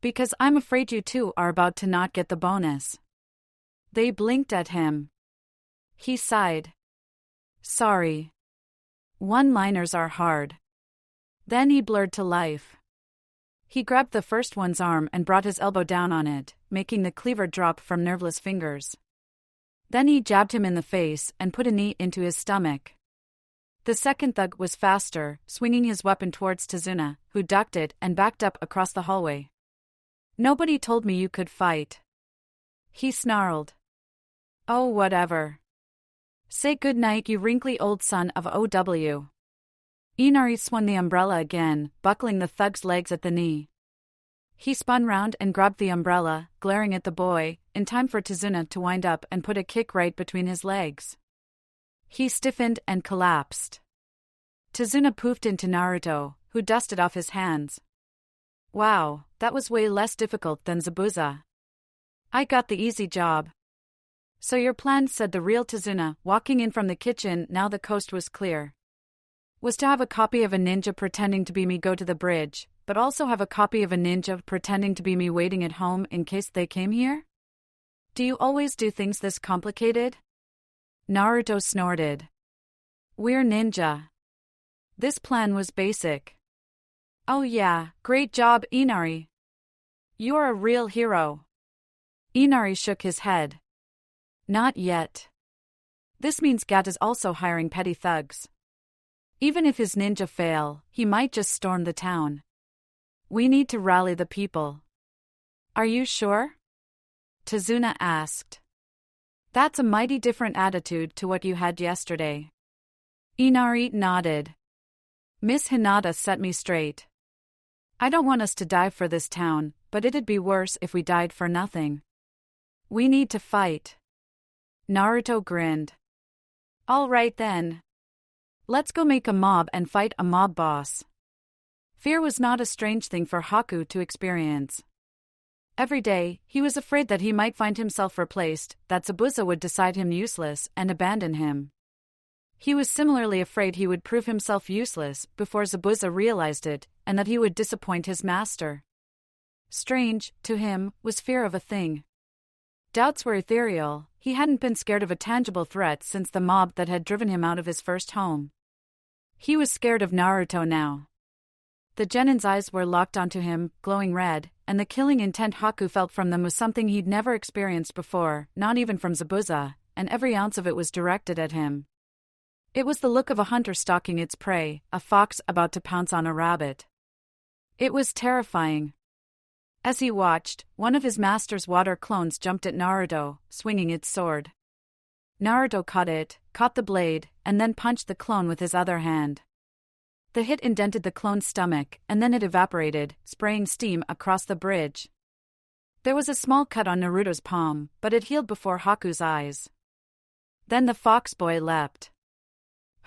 Because I'm afraid you 2 are about to not get the bonus. They blinked at him. He sighed. Sorry. One-liners are hard. Then he blurred to life. He grabbed the first one's arm and brought his elbow down on it, making the cleaver drop from nerveless fingers. Then he jabbed him in the face and put a knee into his stomach. The second thug was faster, swinging his weapon towards Tazuna, who ducked it and backed up across the hallway. Nobody told me you could fight. He snarled. Oh, whatever. Say good night, you wrinkly old son of OW. Inari swung the umbrella again, buckling the thug's legs at the knee. He spun round and grabbed the umbrella, glaring at the boy, in time for Tazuna to wind up and put a kick right between his legs. He stiffened and collapsed. Tazuna poofed into Naruto, who dusted off his hands. Wow, that was way less difficult than Zabuza. I got the easy job. So your plan, said the real Tazuna, walking in from the kitchen now the coast was clear, was to have a copy of a ninja pretending to be me go to the bridge, but also have a copy of a ninja pretending to be me waiting at home in case they came here? Do you always do things this complicated? Naruto snorted. We're ninja. This plan was basic. Oh yeah, great job, Inari. You're a real hero. Inari shook his head. Not yet. This means Gat is also hiring petty thugs. Even if his ninja fail, he might just storm the town. We need to rally the people. Are you sure? Tazuna asked. That's a mighty different attitude to what you had yesterday. Inari nodded. Miss Hinata set me straight. I don't want us to die for this town, but it'd be worse if we died for nothing. We need to fight. Naruto grinned. All right then. Let's go make a mob and fight a mob boss. Fear was not a strange thing for Haku to experience. Every day, he was afraid that he might find himself replaced, that Zabuza would decide him useless and abandon him. He was similarly afraid he would prove himself useless before Zabuza realized it, and that he would disappoint his master. Strange, to him, was fear of a thing. Doubts were ethereal. He hadn't been scared of a tangible threat since the mob that had driven him out of his first home. He was scared of Naruto now. The genin's eyes were locked onto him, glowing red, and the killing intent Haku felt from them was something he'd never experienced before, not even from Zabuza, and every ounce of it was directed at him. It was the look of a hunter stalking its prey, a fox about to pounce on a rabbit. It was terrifying. As he watched, one of his master's water clones jumped at Naruto, swinging its sword. Naruto caught the blade, and then punched the clone with his other hand. The hit indented the clone's stomach, and then it evaporated, spraying steam across the bridge. There was a small cut on Naruto's palm, but it healed before Haku's eyes. Then the fox boy leapt.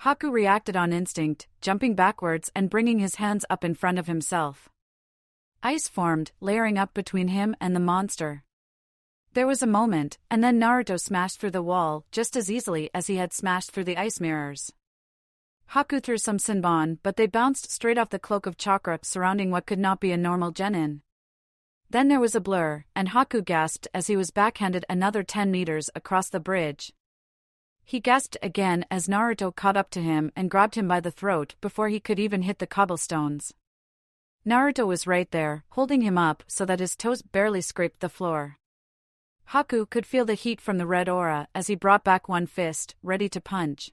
Haku reacted on instinct, jumping backwards and bringing his hands up in front of himself. Ice formed, layering up between him and the monster. There was a moment, and then Naruto smashed through the wall just as easily as he had smashed through the ice mirrors. Haku threw some Senbon, but they bounced straight off the cloak of chakra surrounding what could not be a normal genin. Then there was a blur, and Haku gasped as he was backhanded another 10 meters across the bridge. He gasped again as Naruto caught up to him and grabbed him by the throat before he could even hit the cobblestones. Naruto was right there, holding him up so that his toes barely scraped the floor. Haku could feel the heat from the red aura as he brought back one fist, ready to punch.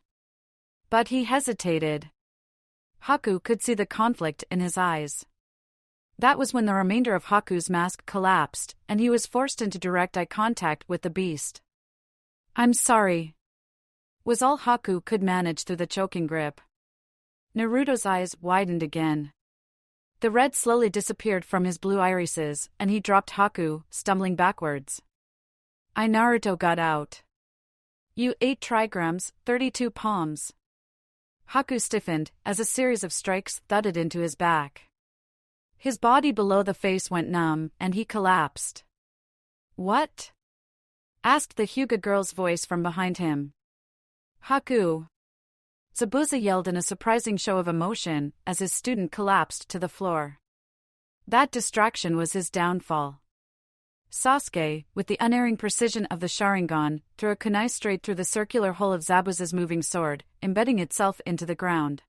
But he hesitated. Haku could see the conflict in his eyes. That was when the remainder of Haku's mask collapsed, and he was forced into direct eye contact with the beast. "I'm sorry," was all Haku could manage through the choking grip. Naruto's eyes widened again. The red slowly disappeared from his blue irises, and he dropped Haku, stumbling backwards. Naruto got out. "You 8 trigrams, 32 palms." Haku stiffened as a series of strikes thudded into his back. His body below the face went numb, and he collapsed. "What?" asked the Hyuuga girl's voice from behind him. "Haku." Zabuza yelled in a surprising show of emotion as his student collapsed to the floor. That distraction was his downfall. Sasuke, with the unerring precision of the Sharingan, threw a kunai straight through the circular hole of Zabuza's moving sword, embedding itself into the ground.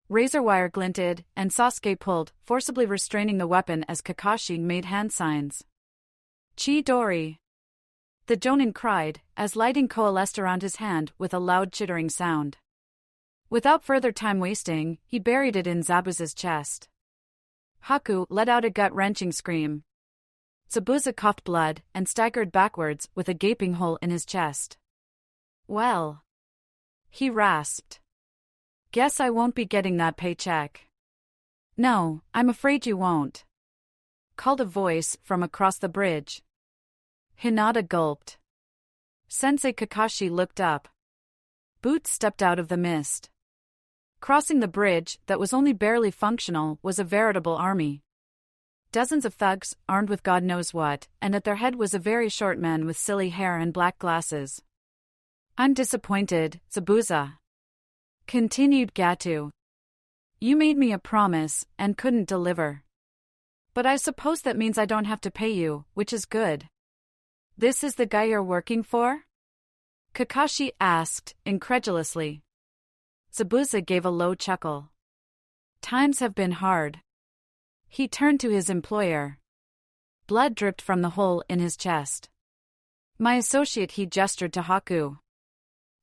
Razor wire glinted, and Sasuke pulled, forcibly restraining the weapon as Kakashi made hand signs. "Chidori!" The Jonin cried, as lighting coalesced around his hand with a loud chittering sound. Without further time wasting, he buried it in Zabuza's chest. Haku let out a gut-wrenching scream. Zabuza coughed blood and staggered backwards with a gaping hole in his chest. "Well," he rasped. "Guess I won't be getting that paycheck." "No, I'm afraid you won't," called a voice from across the bridge. Hinata gulped. Sensei Kakashi looked up. Boots stepped out of the mist. Crossing the bridge, that was only barely functional, was a veritable army. Dozens of thugs, armed with God knows what, and at their head was a very short man with silly hair and black glasses. "I'm disappointed, Zabuza," continued Gatu. "You made me a promise, and couldn't deliver." But I suppose that means I don't have to pay you, which is good. This is the guy you're working for? Kakashi asked, incredulously. Zabuza gave a low chuckle. Times have been hard. He turned to his employer. Blood dripped from the hole in his chest. My associate, he gestured to Haku,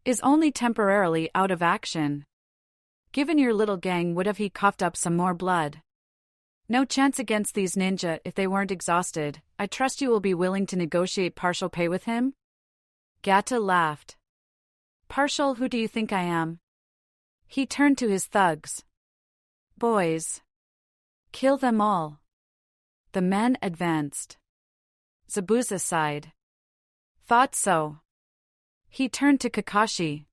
is only temporarily out of action. Given your little gang, would have he coughed up some more blood? No chance against these ninja if they weren't exhausted. I trust you will be willing to negotiate partial pay with him? Gata laughed. Partial? Who do you think I am? He turned to his thugs. Boys. Kill them all. The men advanced. Zabuza sighed. Thought so. He turned to Kakashi.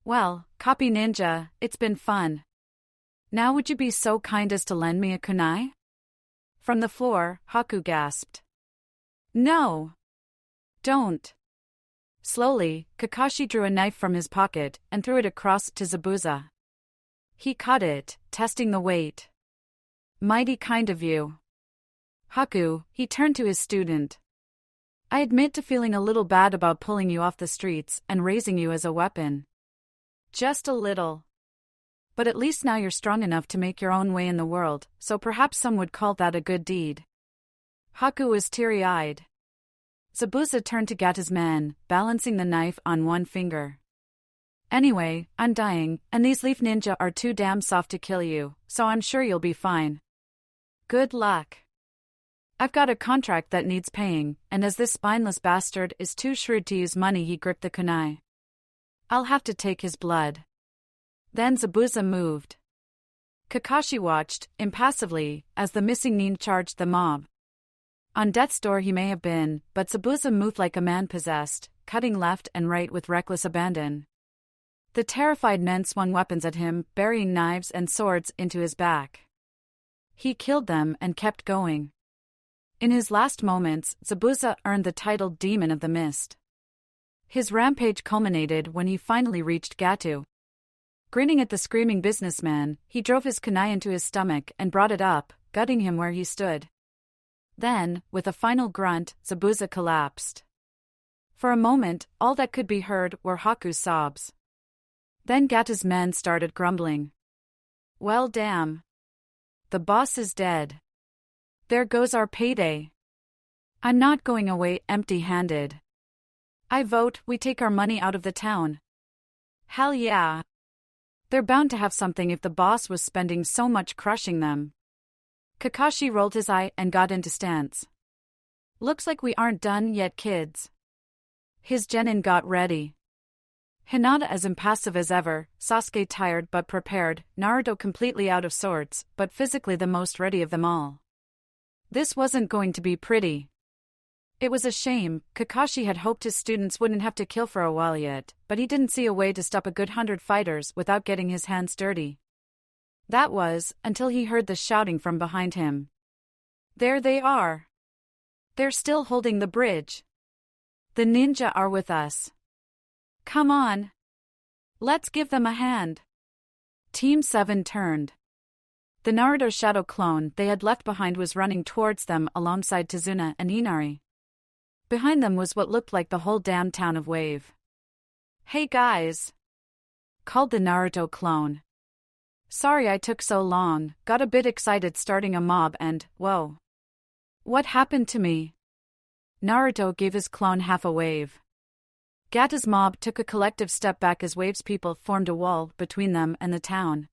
Well, copy ninja, it's been fun. Now would you be so kind as to lend me a kunai? From the floor, Haku gasped. No. Don't. Slowly, Kakashi drew a knife from his pocket and threw it across to Zabuza. He caught it, testing the weight. Mighty kind of you. Haku, he turned to his student. I admit to feeling a little bad about pulling you off the streets and raising you as a weapon. Just a little. But at least now you're strong enough to make your own way in the world, so perhaps some would call that a good deed. Haku was teary-eyed. Zabuza turned to Gata's men, balancing the knife on one finger. Anyway, I'm dying, and these leaf ninja are too damn soft to kill you, so I'm sure you'll be fine. Good luck. I've got a contract that needs paying, and as this spineless bastard is too shrewd to use money, he gripped the kunai. I'll have to take his blood. Then Zabuza moved. Kakashi watched, impassively, as the missing nin charged the mob. On death's door he may have been, but Zabuza moved like a man possessed, cutting left and right with reckless abandon. The terrified men swung weapons at him, burying knives and swords into his back. He killed them and kept going. In his last moments, Zabuza earned the title Demon of the Mist. His rampage culminated when he finally reached Gatu. Grinning at the screaming businessman, he drove his kunai into his stomach and brought it up, gutting him where he stood. Then, with a final grunt, Zabuza collapsed. For a moment, all that could be heard were Haku's sobs. Then Gata's men started grumbling. Well, damn. The boss is dead. There goes our payday. I'm not going away empty-handed. I vote we take our money out of the town. Hell yeah. They're bound to have something if the boss was spending so much crushing them. Kakashi rolled his eye and got into stance. Looks like we aren't done yet, kids. His genin got ready. Hinata as impassive as ever, Sasuke tired but prepared, Naruto completely out of sorts, but physically the most ready of them all. This wasn't going to be pretty. It was a shame. Kakashi had hoped his students wouldn't have to kill for a while yet, but he didn't see a way to stop a good 100 fighters without getting his hands dirty. That was, until he heard the shouting from behind him. There they are. They're still holding the bridge. The ninja are with us. Come on. Let's give them a hand. Team 7 turned. The Naruto shadow clone they had left behind was running towards them alongside Tazuna and Inari. Behind them was what looked like the whole damn town of Wave. Hey guys! Called the Naruto clone. Sorry I took so long, got a bit excited starting a mob and, whoa. What happened to me? Naruto gave his clone half a wave. Gata's mob took a collective step back as Wave's people formed a wall between them and the town.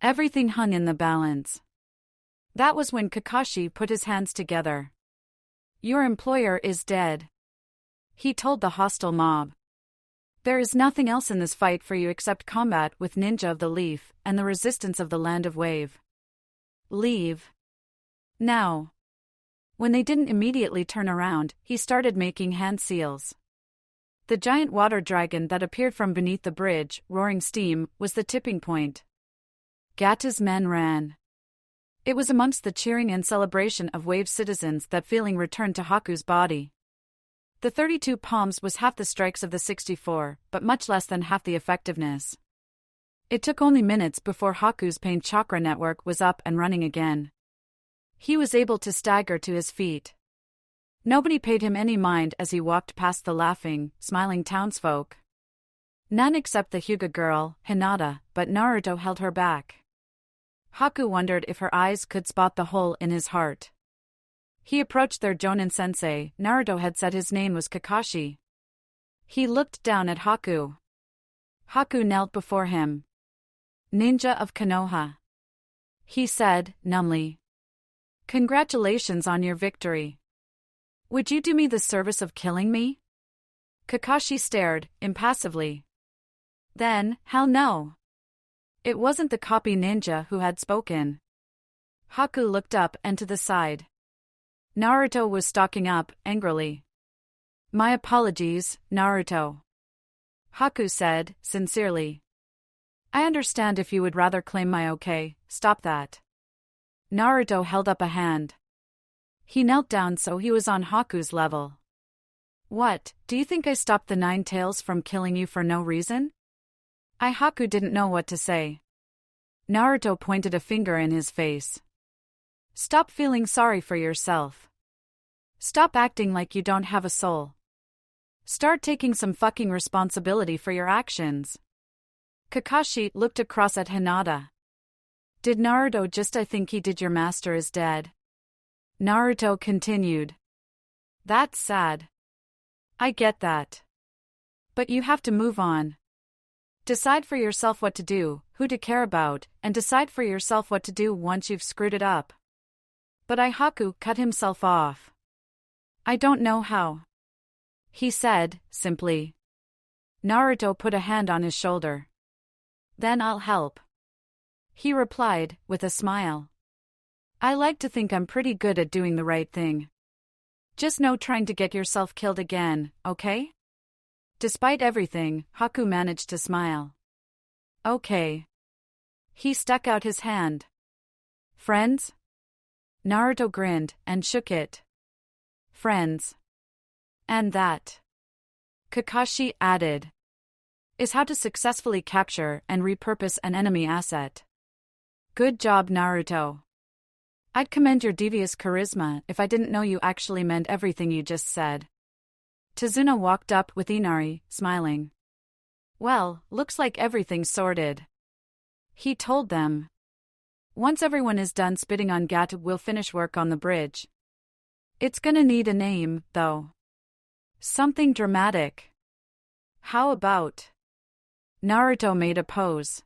Everything hung in the balance. That was when Kakashi put his hands together. Your employer is dead. He told the hostile mob. There is nothing else in this fight for you except combat with Ninja of the Leaf and the resistance of the Land of Wave. Leave. Now. When they didn't immediately turn around, he started making hand seals. The giant water dragon that appeared from beneath the bridge, roaring steam, was the tipping point. Gata's men ran. It was amongst the cheering and celebration of Wave's citizens that feeling returned to Haku's body. The 32 palms was half the strikes of the 64, but much less than half the effectiveness. It took only minutes before Haku's pain chakra network was up and running again. He was able to stagger to his feet. Nobody paid him any mind as he walked past the laughing, smiling townsfolk. None except the Hyuga girl, Hinata, but Naruto held her back. Haku wondered if her eyes could spot the hole in his heart. He approached their Jonin sensei. Naruto had said his name was Kakashi. He looked down at Haku. Haku knelt before him. Ninja of Konoha, he said, numbly. Congratulations on your victory. Would you do me the service of killing me? Kakashi stared, impassively. Then, hell no. It wasn't the copy ninja who had spoken. Haku looked up and to the side. Naruto was stalking up, angrily. My apologies, Naruto. Haku said, sincerely. I understand if you would rather claim my okay, stop that. Naruto held up a hand. He knelt down so he was on Haku's level. What, do you think I stopped the Nine Tails from killing you for no reason? Haku didn't know what to say. Naruto pointed a finger in his face. Stop feeling sorry for yourself. Stop acting like you don't have a soul. Start taking some fucking responsibility for your actions. Kakashi looked across at Hinata. Did Naruto just I think he did your master is dead? Naruto continued. That's sad. I get that. But you have to move on. Decide for yourself what to do, who to care about, and decide for yourself what to do once you've screwed it up. But Haku cut himself off. I don't know how. He said, simply. Naruto put a hand on his shoulder. Then I'll help. He replied, with a smile. I like to think I'm pretty good at doing the right thing. Just no trying to get yourself killed again, okay? Despite everything, Haku managed to smile. Okay. He stuck out his hand. Friends? Naruto grinned and shook it. Friends. And that, Kakashi added, is how to successfully capture and repurpose an enemy asset. Good job, Naruto. I'd commend your devious charisma if I didn't know you actually meant everything you just said. Tazuna walked up with Inari, smiling. Well, looks like everything's sorted. He told them. Once everyone is done spitting on Gato, we'll finish work on the bridge. It's gonna need a name, though. Something dramatic. How about? Naruto made a pose.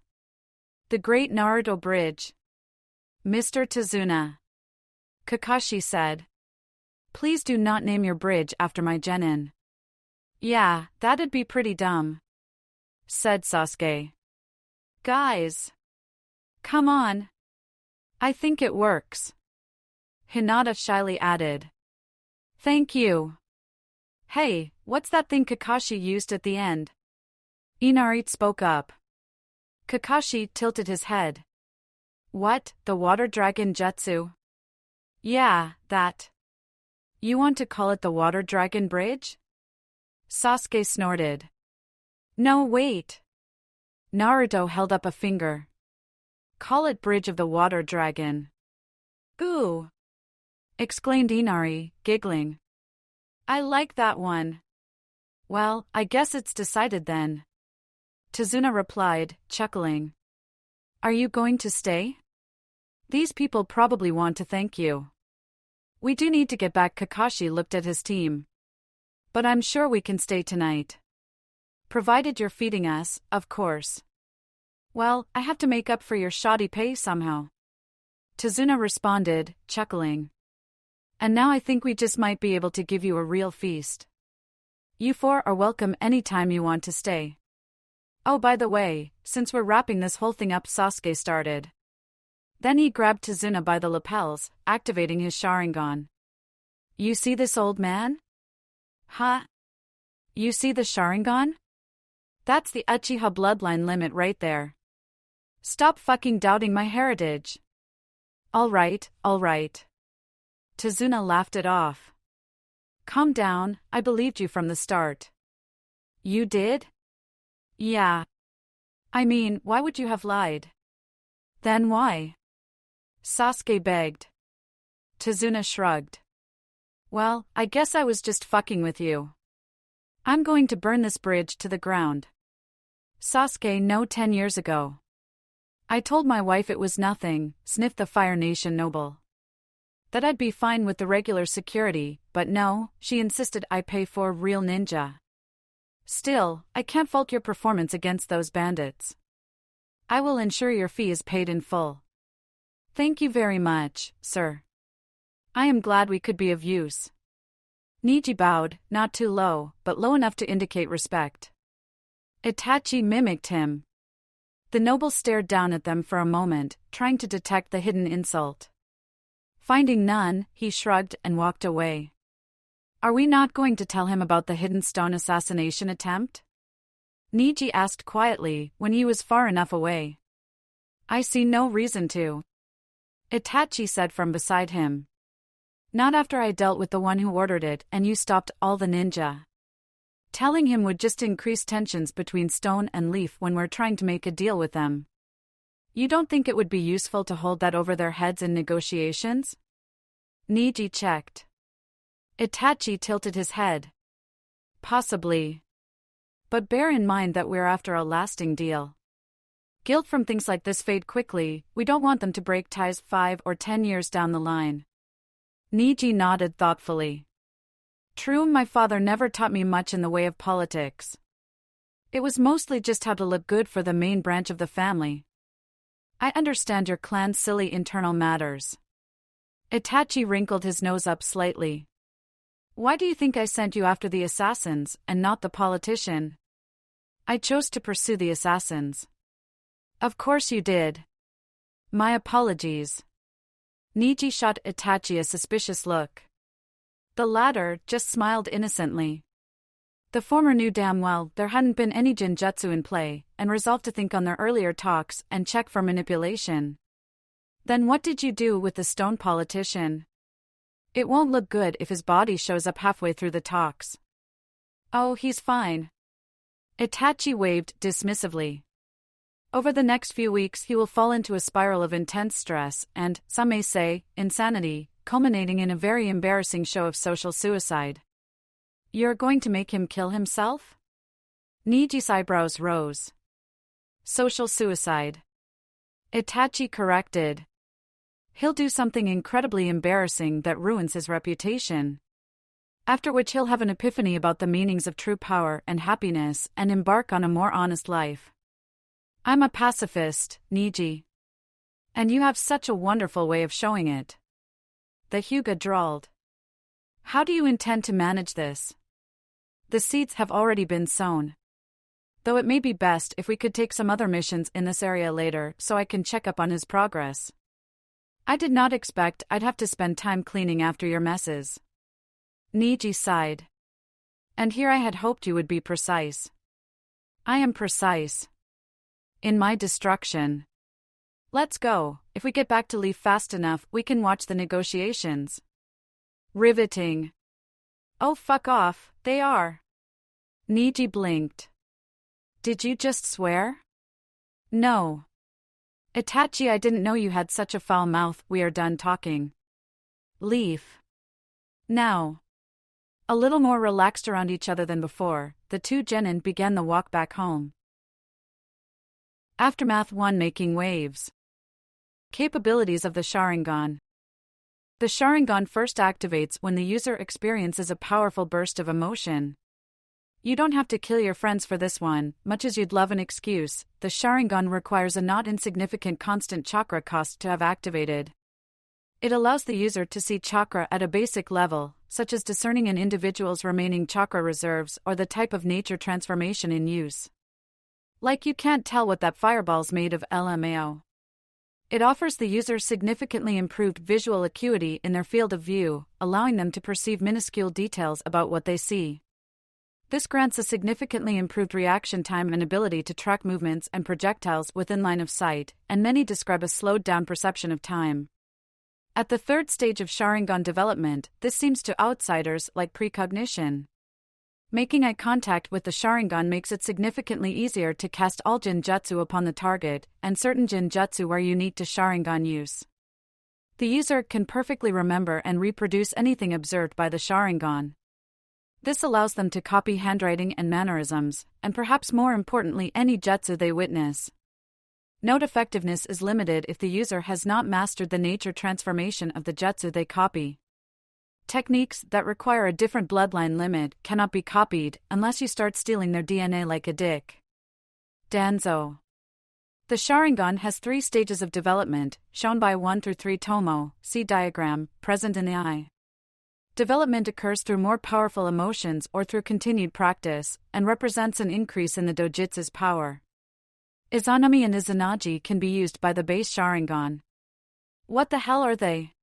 The Great Naruto Bridge. Mr. Tazuna. Kakashi said. Please do not name your bridge after my genin. Yeah, that'd be pretty dumb, said Sasuke. Guys. Come on. I think it works. Hinata shyly added. Thank you. Hey, what's that thing Kakashi used at the end? Inari spoke up. Kakashi tilted his head. What, the water dragon jutsu? Yeah, that. You want to call it the water dragon bridge? Sasuke snorted. No, wait. Naruto held up a finger. Call it Bridge of the Water Dragon. Ooh! Exclaimed Inari, giggling. I like that one. Well, I guess it's decided then. Tazuna replied, chuckling. Are you going to stay? These people probably want to thank you. We do need to get back. Kakashi looked at his team. But I'm sure we can stay tonight. Provided you're feeding us, of course. Well, I have to make up for your shoddy pay somehow. Tazuna responded, chuckling. And now I think we just might be able to give you a real feast. You four are welcome anytime you want to stay. Oh, by the way, since we're wrapping this whole thing up, Sasuke started. Then he grabbed Tazuna by the lapels, activating his Sharingan. You see this, old man? Huh? You see the Sharingan? That's the Uchiha bloodline limit right there. Stop fucking doubting my heritage. All right. Tazuna laughed it off. Calm down, I believed you from the start. You did? Yeah. I mean, why would you have lied? Then why? Sasuke begged. Tazuna shrugged. Well, I guess I was just fucking with you. I'm going to burn this bridge to the ground. Sasuke, no, 10 years ago. I told my wife it was nothing, sniffed the Fire Nation noble. That I'd be fine with the regular security, but no, she insisted I pay for real ninja. Still, I can't fault your performance against those bandits. I will ensure your fee is paid in full. Thank you very much, sir. I am glad we could be of use. Neji bowed, not too low, but low enough to indicate respect. Itachi mimicked him. The noble stared down at them for a moment, trying to detect the hidden insult. Finding none, he shrugged and walked away. Are we not going to tell him about the hidden stone assassination attempt? Neji asked quietly, when he was far enough away. I see no reason to. Itachi said from beside him. Not after I dealt with the one who ordered it and you stopped all the ninja. Telling him would just increase tensions between Stone and Leaf when we're trying to make a deal with them. You don't think it would be useful to hold that over their heads in negotiations? Neji checked. Itachi tilted his head. Possibly. But bear in mind that we're after a lasting deal. Guilt from things like this fade quickly, we don't want them to break ties 5 or 10 years down the line. Neji nodded thoughtfully. True, my father never taught me much in the way of politics. It was mostly just how to look good for the main branch of the family. I understand your clan's silly internal matters. Itachi wrinkled his nose up slightly. Why do you think I sent you after the assassins, and not the politician? I chose to pursue the assassins. Of course you did. My apologies. Neji shot Itachi a suspicious look. The latter just smiled innocently. The former knew damn well there hadn't been any genjutsu in play, and resolved to think on their earlier talks and check for manipulation. Then what did you do with the stone politician? It won't look good if his body shows up halfway through the talks. Oh, he's fine. Itachi waved dismissively. Over the next few weeks he will fall into a spiral of intense stress and, some may say, insanity, culminating in a very embarrassing show of social suicide. You're going to make him kill himself? Neji's eyebrows rose. Social suicide. Itachi corrected. He'll do something incredibly embarrassing that ruins his reputation. After which he'll have an epiphany about the meanings of true power and happiness and embark on a more honest life. I'm a pacifist, Neji. And you have such a wonderful way of showing it. The Hyuga drawled. How do you intend to manage this? The seeds have already been sown. Though it may be best if we could take some other missions in this area later so I can check up on his progress. I did not expect I'd have to spend time cleaning after your messes. Neji sighed. And here I had hoped you would be precise. I am precise. In my destruction. Let's go. If we get back to Leaf fast enough, we can watch the negotiations. Riveting. Oh, fuck off, they are. Neji blinked. Did you just swear? No. Itachi, I didn't know you had such a foul mouth. We are done talking. Leaf. Now. A little more relaxed around each other than before, the two genin began the walk back home. Aftermath 1 making waves. Capabilities of the Sharingan. The Sharingan first activates when the user experiences a powerful burst of emotion. You don't have to kill your friends for this one, much as you'd love an excuse. The Sharingan requires a not insignificant constant chakra cost to have activated. It allows the user to see chakra at a basic level, such as discerning an individual's remaining chakra reserves or the type of nature transformation in use. Like you can't tell what that fireball's made of, LMAO. It offers the user significantly improved visual acuity in their field of view, allowing them to perceive minuscule details about what they see. This grants a significantly improved reaction time and ability to track movements and projectiles within line of sight, and many describe a slowed-down perception of time. At the third stage of Sharingan development, this seems to outsiders like precognition. Making eye contact with the Sharingan makes it significantly easier to cast all Jinjutsu upon the target, and certain Jinjutsu are unique to Sharingan use. The user can perfectly remember and reproduce anything observed by the Sharingan. This allows them to copy handwriting and mannerisms, and perhaps more importantly any jutsu they witness. Note effectiveness is limited if the user has not mastered the nature transformation of the jutsu they copy. Techniques that require a different bloodline limit cannot be copied unless you start stealing their DNA like a dick. Danzo. The Sharingan has 3 stages of development, shown by 1 through 3 tomo, see diagram, present in the eye. Development occurs through more powerful emotions or through continued practice, and represents an increase in the dojutsu's power. Izanami and Izanagi can be used by the base Sharingan. What the hell are they?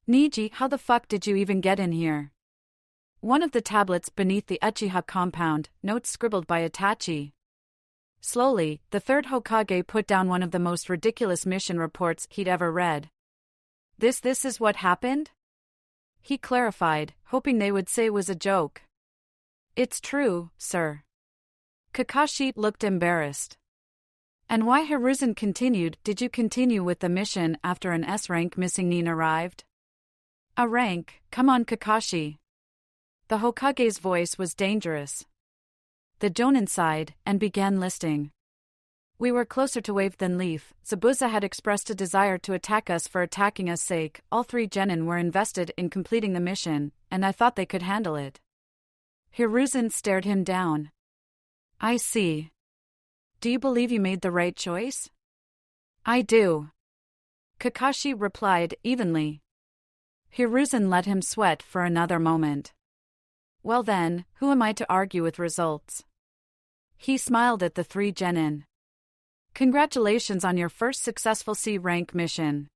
Neji, how the fuck did you even get in here? One of the tablets beneath the Uchiha compound, notes scribbled by Itachi. Slowly, the third Hokage put down one of the most ridiculous mission reports he'd ever read. This is what happened? He clarified, hoping they would say it was a joke. It's true, sir. Kakashi looked embarrassed. And why? Hiruzen continued, did you continue with the mission after an S-rank missing nin arrived? A rank, come on Kakashi. The Hokage's voice was dangerous. The Jonin sighed and began listing. We were closer to wave than leaf. Zabuza had expressed a desire to attack us for attacking us sake. All 3 genin were invested in completing the mission, and I thought they could handle it. Hiruzen stared him down. I see. Do you believe you made the right choice? I do. Kakashi replied evenly. Hiruzen let him sweat for another moment. Well then, who am I to argue with results? He smiled at the 3 genin. Congratulations on your first successful C-rank mission.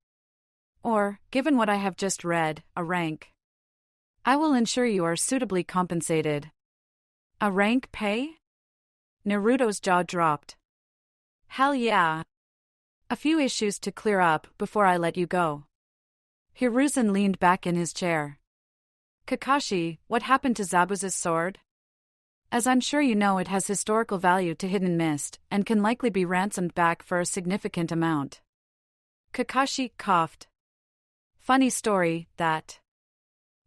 Or, given what I have just read, a rank. I will ensure you are suitably compensated. A rank pay? Naruto's jaw dropped. Hell yeah. A few issues to clear up before I let you go. Hiruzen leaned back in his chair. Kakashi, what happened to Zabuza's sword? As I'm sure you know, it has historical value to Hidden Mist, and can likely be ransomed back for a significant amount. Kakashi coughed. Funny story, that.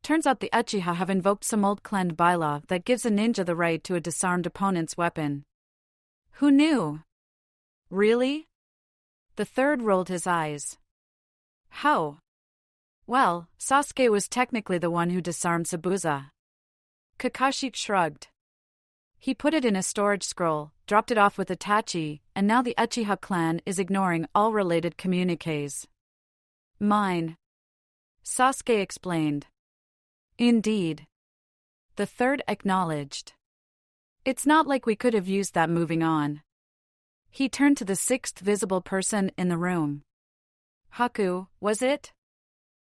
Turns out the Uchiha have invoked some old clan bylaw that gives a ninja the right to a disarmed opponent's weapon. Who knew? Really? The third rolled his eyes. How? Well, Sasuke was technically the one who disarmed Zabuza. Kakashi shrugged. He put it in a storage scroll, dropped it off with Itachi, and now the Uchiha clan is ignoring all related communiques. Mine. Sasuke explained. Indeed. The third acknowledged. It's not like we could have used that moving on. He turned to the 6th visible person in the room. Haku, was it?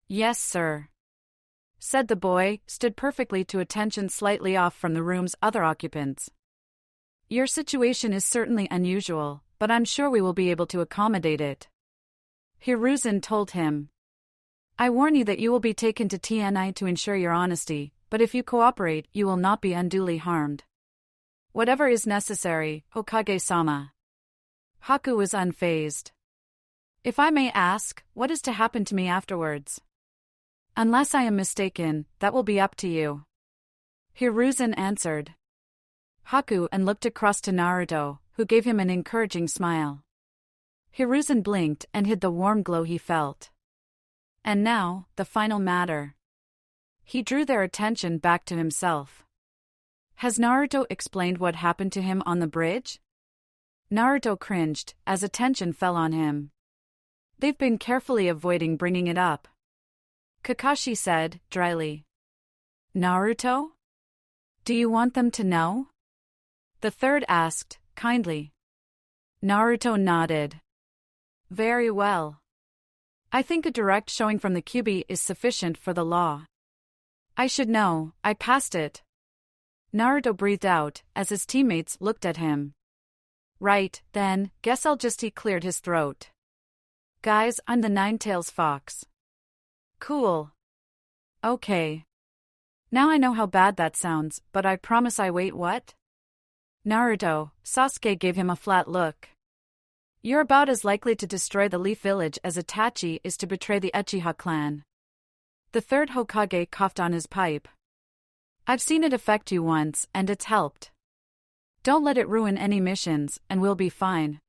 Yes, sir. Said the boy, stood perfectly to attention slightly off from the room's other occupants. Your situation is certainly unusual, but I'm sure we will be able to accommodate it. Hiruzen told him. I warn you that you will be taken to TNI to ensure your honesty, but if you cooperate, you will not be unduly harmed. Whatever is necessary, Hokage-sama. Haku was unfazed. If I may ask, what is to happen to me afterwards? Unless I am mistaken, that will be up to you. Hiruzen answered. Haku and looked across to Naruto, who gave him an encouraging smile. Hiruzen blinked and hid the warm glow he felt. And now, the final matter. He drew their attention back to himself. Has Naruto explained what happened to him on the bridge? Naruto cringed as attention fell on him. They've been carefully avoiding bringing it up. Kakashi said, dryly. Naruto? Do you want them to know? The third asked, kindly. Naruto nodded. Very well. I think a direct showing from the Kyuubi is sufficient for the law. I should know, I passed it. Naruto breathed out, as his teammates looked at him. Right, then, guess I'll just. He cleared his throat. Guys, I'm the Nine-Tails Fox. Cool. Okay. Now I know how bad that sounds, but I promise I wait what? Naruto, Sasuke gave him a flat look. You're about as likely to destroy the Leaf Village as Itachi is to betray the Uchiha clan. The third Hokage coughed on his pipe. I've seen it affect you once, and it's helped. Don't let it ruin any missions, and we'll be fine.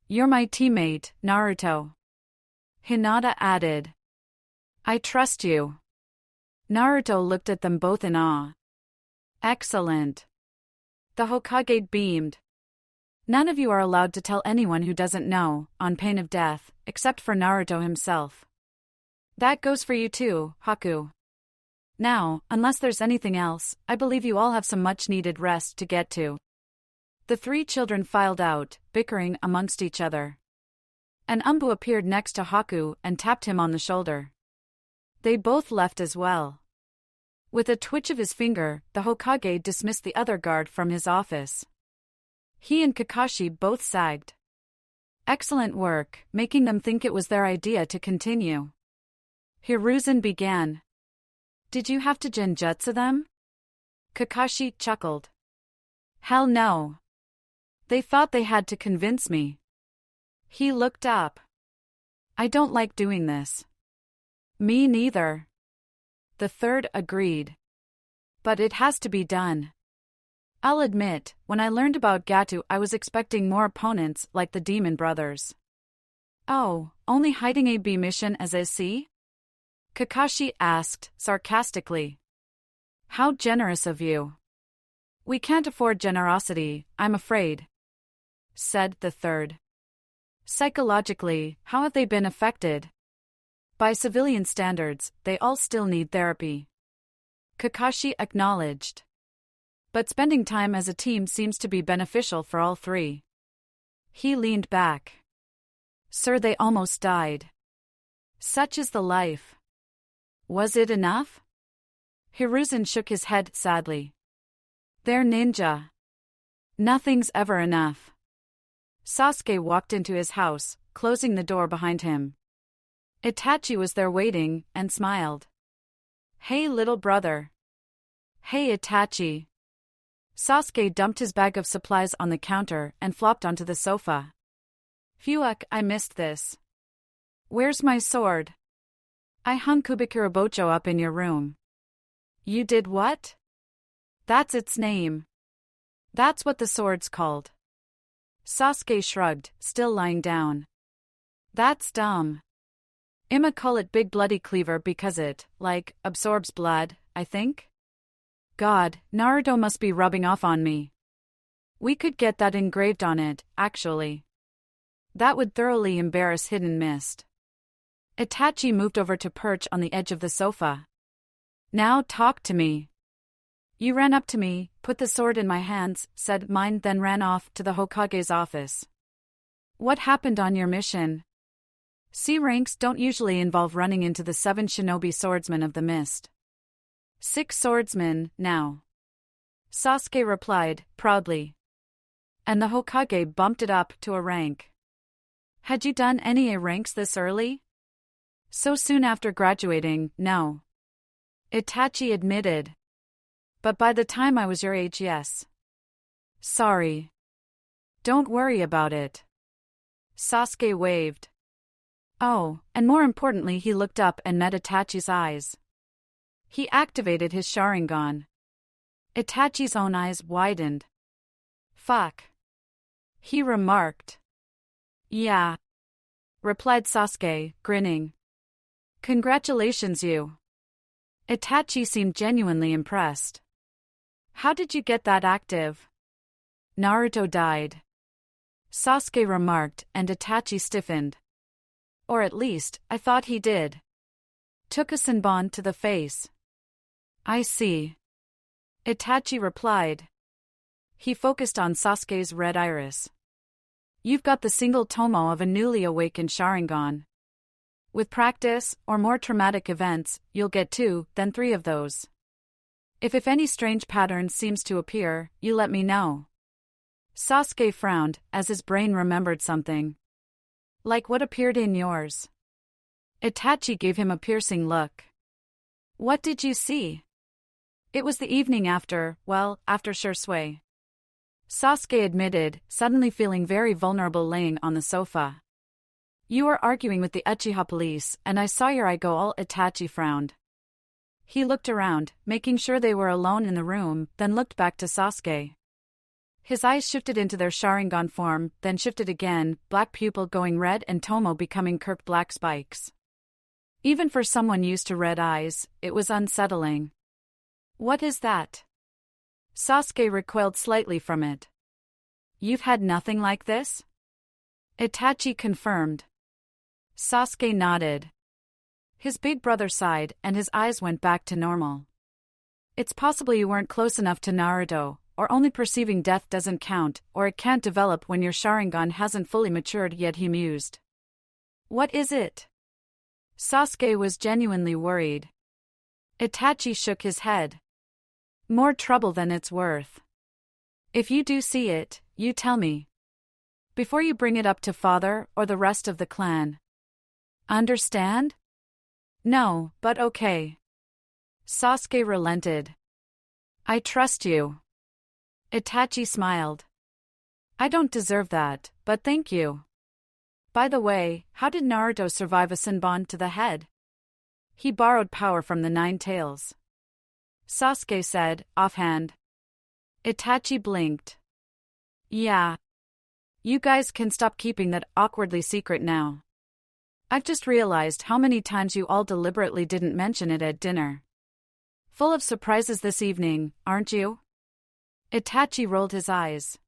You're my teammate, Naruto. Hinata added. I trust you. Naruto looked at them both in awe. Excellent. The Hokage beamed. None of you are allowed to tell anyone who doesn't know, on pain of death, except for Naruto himself. That goes for you too, Haku. Now, unless there's anything else, I believe you all have some much-needed rest to get to. The three children filed out, bickering amongst each other. An Umbu appeared next to Haku and tapped him on the shoulder. They both left as well. With a twitch of his finger, the Hokage dismissed the other guard from his office. He and Kakashi both sagged. Excellent work, making them think it was their idea to continue. Hiruzen began. Did you have to genjutsu them? Kakashi chuckled. Hell no. They thought they had to convince me. He looked up. I don't like doing this. Me neither. The third agreed. But it has to be done. I'll admit, when I learned about Gato, I was expecting more opponents like the Demon Brothers. Oh, only hiding a B mission as a C? Kakashi asked, sarcastically. How generous of you. We can't afford generosity, I'm afraid, said the third. Psychologically, how have they been affected? By civilian standards, they all still need therapy. Kakashi acknowledged. But spending time as a team seems to be beneficial for all three. He leaned back. Sir, they almost died. Such is the life. Was it enough? Hiruzen shook his head sadly. They're ninja. Nothing's ever enough. Sasuke walked into his house, closing the door behind him. Itachi was there waiting, and smiled. Hey little brother. Hey Itachi. Sasuke dumped his bag of supplies on the counter and flopped onto the sofa. Phew, I missed this. Where's my sword? I hung Kubikurabocho up in your room. You did what? That's its name. That's what the sword's called. Sasuke shrugged, still lying down. That's dumb. I'ma call it Big Bloody Cleaver because it, absorbs blood, I think? God, Naruto must be rubbing off on me. We could get that engraved on it, actually. That would thoroughly embarrass Hidden Mist. Itachi moved over to perch on the edge of the sofa. Now talk to me. You ran up to me, put the sword in my hands, said mine, then ran off to the Hokage's office. What happened on your mission? C ranks don't usually involve running into the 7 shinobi swordsmen of the mist. 6 swordsmen, now. Sasuke replied, proudly. And the Hokage bumped it up to a rank. Had you done any A ranks this early? So soon after graduating, no. Itachi admitted. But by the time I was your age, yes. Sorry. Don't worry about it. Sasuke waved. Oh, and more importantly, he looked up and met Itachi's eyes. He activated his Sharingan. Itachi's own eyes widened. Fuck. He remarked. Yeah. Replied Sasuke, grinning. Congratulations, you. Itachi seemed genuinely impressed. How did you get that active? Naruto died. Sasuke remarked, and Itachi stiffened. Or at least, I thought he did. Took a Senbon to the face. I see. Itachi replied. He focused on Sasuke's red iris. You've got the single tomo of a newly awakened Sharingan. With practice, or more traumatic events, you'll get 2, then 3 of those. If any strange pattern seems to appear, you let me know. Sasuke frowned, as his brain remembered something. Like what appeared in yours? Itachi gave him a piercing look. What did you see? It was the evening after Shisui. Sasuke admitted, suddenly feeling very vulnerable laying on the sofa. You were arguing with the Uchiha police, and I saw your eye go all. Itachi frowned. He looked around, making sure they were alone in the room, then looked back to Sasuke. His eyes shifted into their Sharingan form, then shifted again, black pupil going red and Tomo becoming curved black spikes. Even for someone used to red eyes, it was unsettling. What is that? Sasuke recoiled slightly from it. You've had nothing like this? Itachi confirmed. Sasuke nodded. His big brother sighed, and his eyes went back to normal. It's possible you weren't close enough to Naruto, or only perceiving death doesn't count, or it can't develop when your Sharingan hasn't fully matured yet, he mused. What is it? Sasuke was genuinely worried. Itachi shook his head. More trouble than it's worth. If you do see it, you tell me. Before you bring it up to father or the rest of the clan. Understand? No, but okay. Sasuke relented. I trust you. Itachi smiled. I don't deserve that, but thank you. By the way, how did Naruto survive a Senbon to the head? He borrowed power from the Nine Tails. Sasuke said, offhand. Itachi blinked. Yeah. You guys can stop keeping that awkwardly secret now. I've just realized how many times you all deliberately didn't mention it at dinner. Full of surprises this evening, aren't you? Itachi rolled his eyes.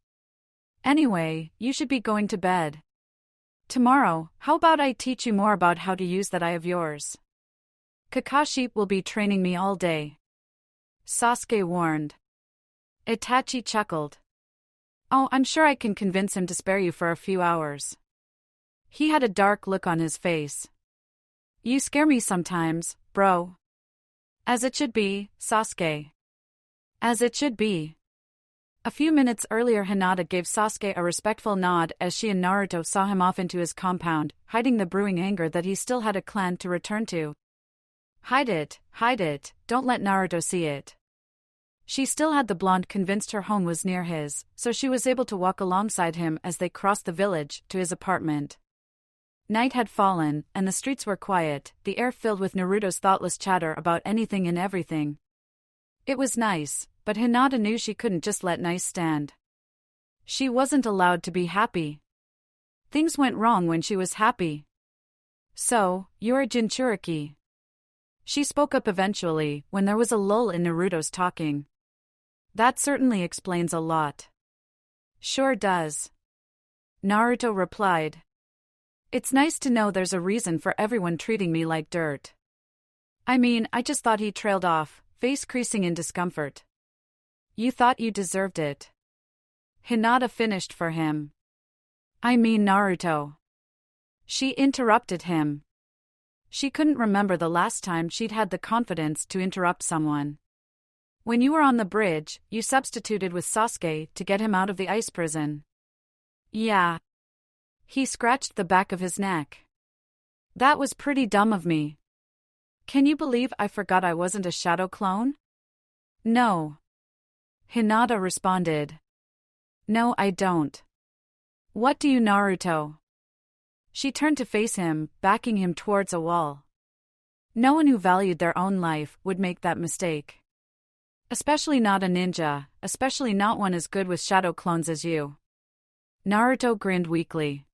Anyway, you should be going to bed. Tomorrow, how about I teach you more about how to use that eye of yours? Kakashi will be training me all day. Sasuke warned. Itachi chuckled. Oh, I'm sure I can convince him to spare you for a few hours. He had a dark look on his face. You scare me sometimes, bro. As it should be, Sasuke. As it should be. A few minutes earlier, Hinata gave Sasuke a respectful nod as she and Naruto saw him off into his compound, hiding the brewing anger that he still had a clan to return to. Hide it, don't let Naruto see it. She still had the blonde convinced her home was near his, so she was able to walk alongside him as they crossed the village to his apartment. Night had fallen, and the streets were quiet, the air filled with Naruto's thoughtless chatter about anything and everything. It was nice, but Hinata knew she couldn't just let nice stand. She wasn't allowed to be happy. Things went wrong when she was happy. So, you're a Jinchuriki. She spoke up eventually, when there was a lull in Naruto's talking. That certainly explains a lot. Sure does. Naruto replied. It's nice to know there's a reason for everyone treating me like dirt. I mean, I just thought he trailed off, face creasing in discomfort. You thought you deserved it. Hinata finished for him. I mean Naruto. She interrupted him. She couldn't remember the last time she'd had the confidence to interrupt someone. When you were on the bridge, you substituted with Sasuke to get him out of the ice prison. Yeah. He scratched the back of his neck. That was pretty dumb of me. Can you believe I forgot I wasn't a shadow clone? No. Hinata responded. No, I don't. What do you, Naruto? She turned to face him, backing him towards a wall. No one who valued their own life would make that mistake. Especially not a ninja, especially not one as good with shadow clones as you. Naruto grinned weakly.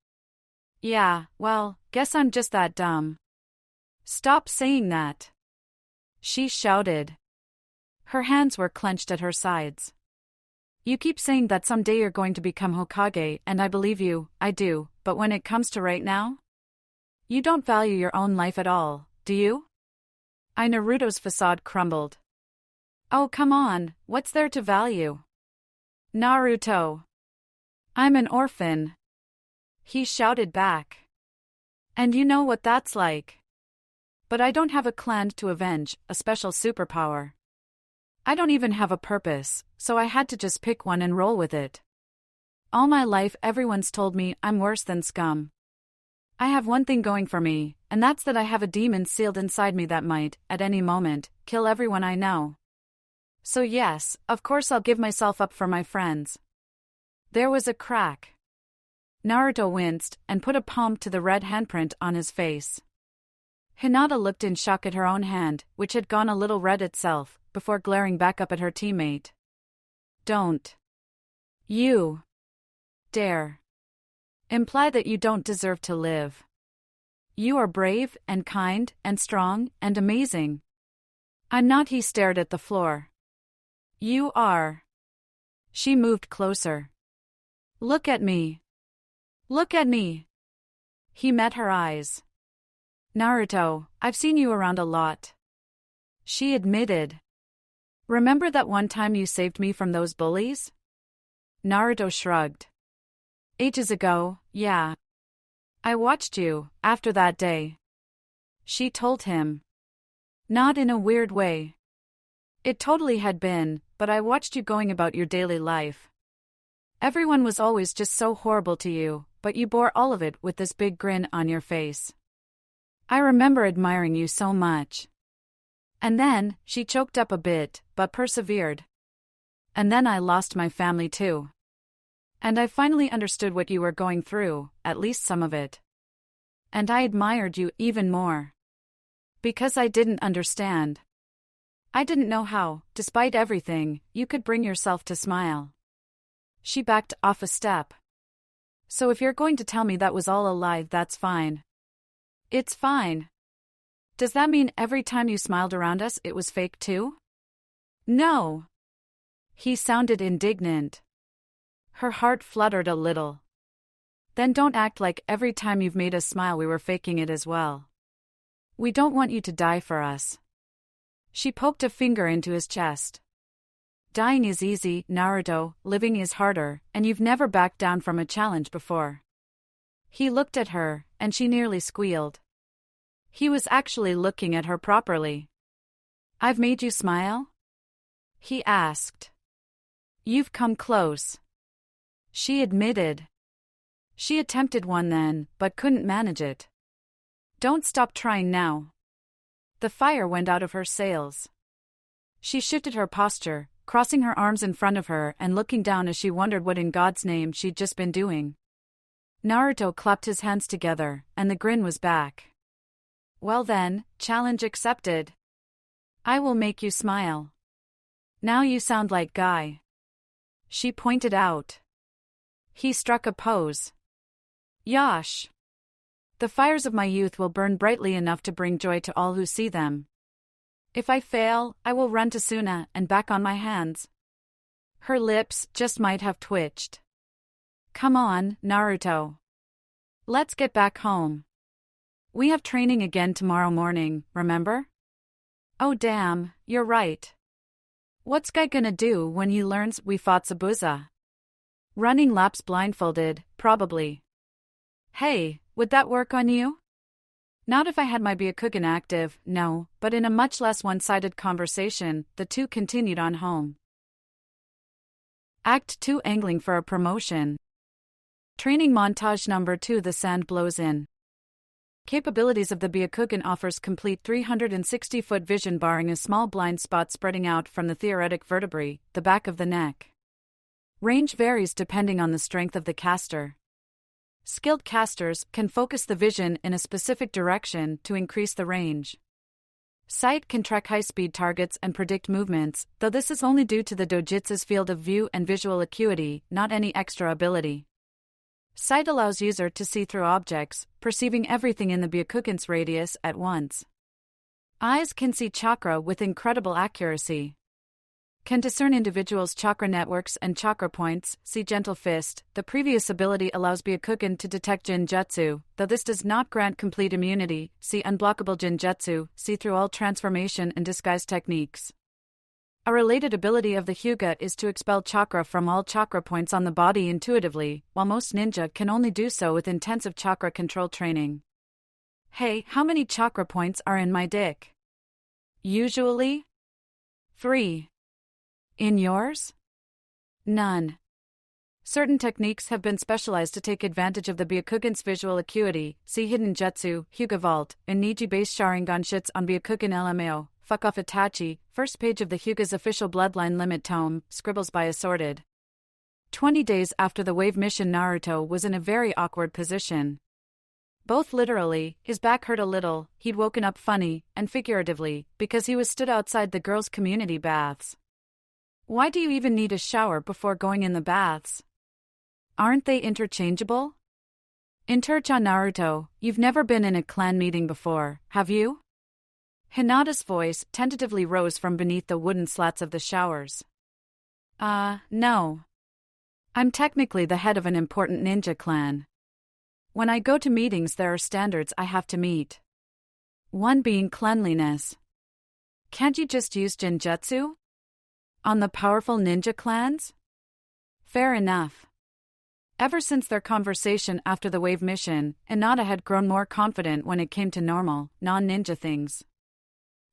Yeah, well, guess I'm just that dumb. Stop saying that. She shouted. Her hands were clenched at her sides. You keep saying that someday you're going to become Hokage, and I believe you, I do, but when it comes to right now? You don't value your own life at all, do you? Naruto's facade crumbled. Oh, come on, what's there to value? Naruto. I'm an orphan. He shouted back. And you know what that's like. But I don't have a clan to avenge, a special superpower. I don't even have a purpose, so I had to just pick one and roll with it. All my life everyone's told me I'm worse than scum. I have one thing going for me, and that's that I have a demon sealed inside me that might, at any moment, kill everyone I know. So yes, of course I'll give myself up for my friends. There was a crack. Naruto winced and put a palm to the red handprint on his face. Hinata looked in shock at her own hand, which had gone a little red itself, before glaring back up at her teammate. Don't you dare imply that you don't deserve to live. You are brave and kind and strong and amazing. I'm not. He stared at the floor. You are. She moved closer. Look at me. Look at me. He met her eyes. Naruto, I've seen you around a lot. She admitted. Remember that one time you saved me from those bullies? Naruto shrugged. Ages ago, yeah. I watched you, after that day. She told him. Not in a weird way. It totally had been, but I watched you going about your daily life. Everyone was always just so horrible to you, but you bore all of it with this big grin on your face. I remember admiring you so much. And then, she choked up a bit, but persevered. And then I lost my family too. And I finally understood what you were going through, at least some of it. And I admired you even more. Because I didn't understand. I didn't know how, despite everything, you could bring yourself to smile. She backed off a step. So if you're going to tell me that was all a lie, that's fine. It's fine. Does that mean every time you smiled around us it was fake too? No. He sounded indignant. Her heart fluttered a little. Then don't act like every time you've made us smile we were faking it as well. We don't want you to die for us. She poked a finger into his chest. Dying is easy, Naruto, living is harder, and you've never backed down from a challenge before. He looked at her, and she nearly squealed. He was actually looking at her properly. I've made you smile? He asked. You've come close. She admitted. She attempted one then, but couldn't manage it. Don't stop trying now. The fire went out of her sails. She shifted her posture, crossing her arms in front of her and looking down as she wondered what in God's name she'd just been doing. Naruto clapped his hands together, and the grin was back. Well then, challenge accepted. I will make you smile. Now you sound like Guy. She pointed out. He struck a pose. Yosh. The fires of my youth will burn brightly enough to bring joy to all who see them. If I fail, I will run to Suna and back on my hands. Her lips just might have twitched. Come on, Naruto. Let's get back home. We have training again tomorrow morning, remember? Oh damn, you're right. What's Guy gonna do when he learns we fought Zabuza? Running laps blindfolded, probably. Hey, would that work on you? Not if I had my Byakugan active, no, but in a much less one-sided conversation, the two continued on home. Act 2 Angling for a Promotion. Training montage number 2. The sand blows in. Capabilities of the Byakugan offers complete 360-foot vision barring a small blind spot spreading out from the theoretic vertebrae, the back of the neck. Range varies depending on the strength of the caster. Skilled casters can focus the vision in a specific direction to increase the range. Sight can track high-speed targets and predict movements, though this is only due to the dojutsu's field of view and visual acuity, not any extra ability. Sight allows user to see through objects, perceiving everything in the Byakugan's radius at once. Eyes can see chakra with incredible accuracy. Can discern individuals' chakra networks and chakra points, see Gentle Fist. The previous ability allows Byakugan to detect Jinjutsu, though this does not grant complete immunity, see Unblockable Jinjutsu, see through all transformation and disguise techniques. A related ability of the Hyuuga is to expel chakra from all chakra points on the body intuitively, while most ninja can only do so with intensive chakra control training. Hey, how many chakra points are in my dick? Usually 3. In yours? None. Certain techniques have been specialized to take advantage of the Byakugan's visual acuity, see Hidden Jutsu, Hyuuga Vault, and Neji based Sharingan shits on Byakugan LMAO, Fuck Off Itachi, first page of the Hyuuga's official Bloodline Limit Tome, Scribbles by Assorted. 20 days after the wave mission, Naruto was in a very awkward position. Both literally, his back hurt a little, he'd woken up funny, and figuratively, because he was stood outside the girls' community baths. Why do you even need a shower before going in the baths? Aren't they interchangeable? Intercha Naruto, you've never been in a clan meeting before, have you? Hinata's voice tentatively rose from beneath the wooden slats of the showers. No. I'm technically the head of an important ninja clan. When I go to meetings, there are standards I have to meet. One being cleanliness. Can't you just use genjutsu? On the powerful ninja clans? Fair enough. Ever since their conversation after the wave mission, Hinata had grown more confident when it came to normal, non-ninja things.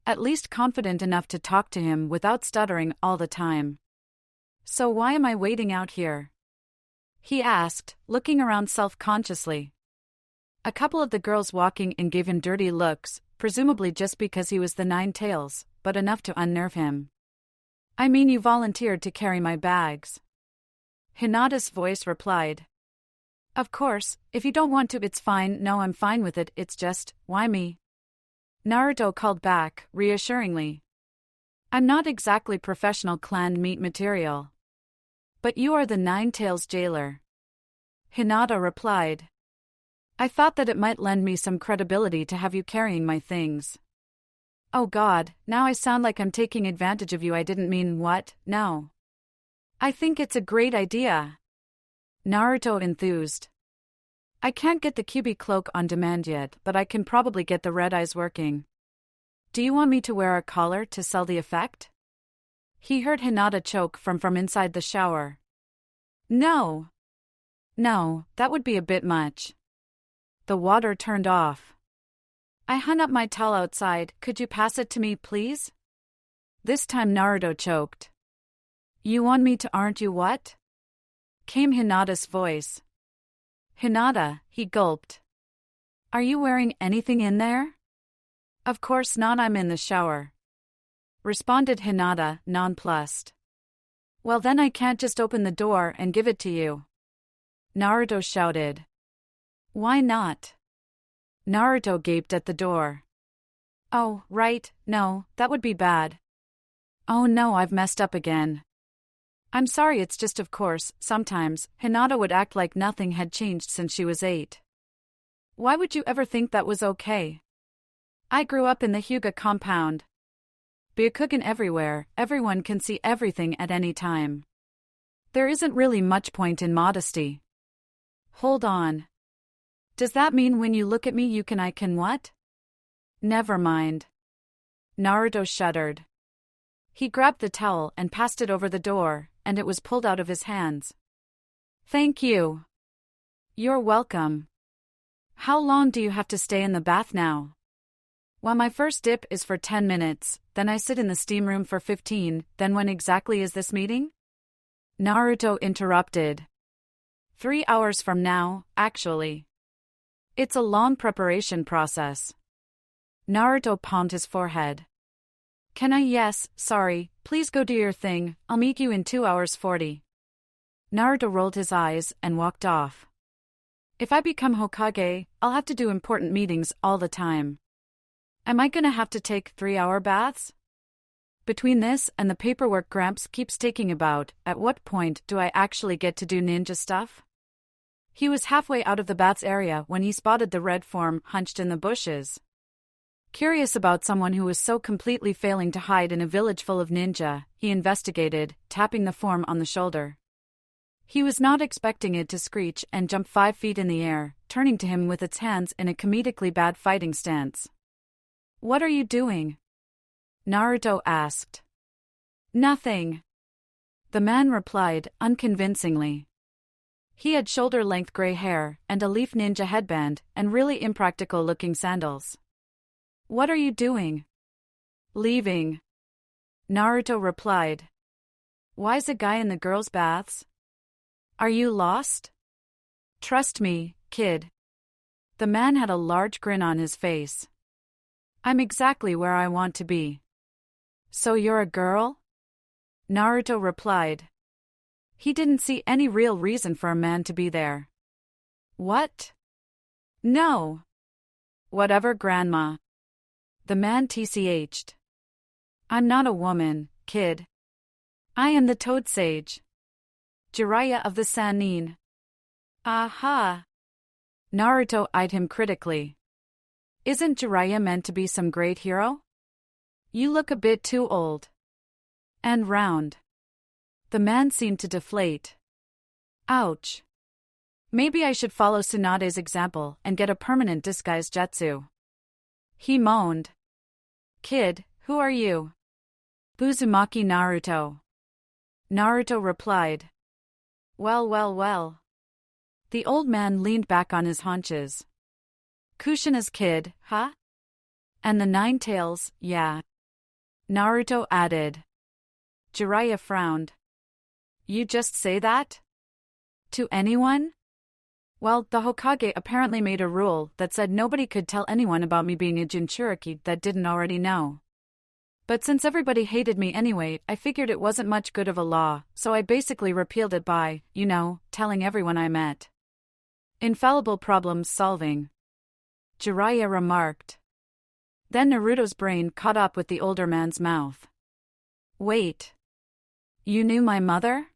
At least confident enough to talk to him without stuttering all the time. So why am I waiting out here? He asked, looking around self-consciously. A couple of the girls walking in gave him dirty looks, presumably just because he was the Nine Tails, but enough to unnerve him. I mean, you volunteered to carry my bags. Hinata's voice replied. Of course, if you don't want to, it's fine. No, I'm fine with it, it's just, why me? Naruto called back, reassuringly. I'm not exactly professional clan meat material. But you are the Nine Tails jailer. Hinata replied. I thought that it might lend me some credibility to have you carrying my things. Oh God, now I sound like I'm taking advantage of you. I didn't mean what, no. I think it's a great idea. Naruto enthused. I can't get the Kyuubi cloak on demand yet, but I can probably get the red eyes working. Do you want me to wear a collar to sell the effect? He heard Hinata choke from inside the shower. No. No, that would be a bit much. The water turned off. I hung up my towel outside, could you pass it to me, please? This time Naruto choked. You want me to, aren't you what? Came Hinata's voice. Hinata, he gulped. Are you wearing anything in there? Of course not, I'm in the shower. Responded Hinata, nonplussed. Well then I can't just open the door and give it to you. Naruto shouted. Why not? Naruto gaped at the door. Oh, right, no, that would be bad. Oh no, I've messed up again. I'm sorry, it's just of course, sometimes, Hinata would act like nothing had changed since she was 8. Why would you ever think that was okay? I grew up in the Hyuuga compound. Byakugan everywhere, everyone can see everything at any time. There isn't really much point in modesty. Hold on. Does that mean when you look at me I can what? Never mind. Naruto shuddered. He grabbed the towel and passed it over the door, and it was pulled out of his hands. Thank you. You're welcome. How long do you have to stay in the bath now? Well, my first dip is for 10 minutes, then I sit in the steam room for 15, then when exactly is this meeting? Naruto interrupted. 3 hours from now, actually. It's a long preparation process. Naruto palmed his forehead. Can I? Yes, sorry, please go do your thing, I'll meet you in 2 hours 40. Naruto rolled his eyes and walked off. If I become Hokage, I'll have to do important meetings all the time. Am I gonna have to take 3-hour baths? Between this and the paperwork Gramps keeps taking about, at what point do I actually get to do ninja stuff? He was halfway out of the baths area when he spotted the red form hunched in the bushes. Curious about someone who was so completely failing to hide in a village full of ninja, he investigated, tapping the form on the shoulder. He was not expecting it to screech and jump 5 feet in the air, turning to him with its hands in a comedically bad fighting stance. What are you doing? Naruto asked. Nothing. The man replied, unconvincingly. He had shoulder-length gray hair and a leaf ninja headband and really impractical-looking sandals. What are you doing? Leaving. Naruto replied. Why's a guy in the girls' baths? Are you lost? Trust me, kid. The man had a large grin on his face. I'm exactly where I want to be. So you're a girl? Naruto replied. He didn't see any real reason for a man to be there. What? No. Whatever, Grandma. The man tch'd. I'm not a woman, kid. I am the Toad Sage. Jiraiya of the Sannin. Aha. Naruto eyed him critically. Isn't Jiraiya meant to be some great hero? You look a bit too old. And round. The man seemed to deflate. Ouch. Maybe I should follow Tsunade's example and get a permanent disguise jutsu. He moaned. Kid, who are you? Uzumaki Naruto. Naruto replied. Well. The old man leaned back on his haunches. Kushina's kid, huh? And the Nine Tails, yeah. Naruto added. Jiraiya frowned. You just say that? To anyone? Well, the Hokage apparently made a rule that said nobody could tell anyone about me being a Jinchuriki that didn't already know. But since everybody hated me anyway, I figured it wasn't much good of a law, so I basically repealed it by, telling everyone I met. Infallible problem solving. Jiraiya remarked. Then Naruto's brain caught up with the older man's mouth. Wait. You knew my mother?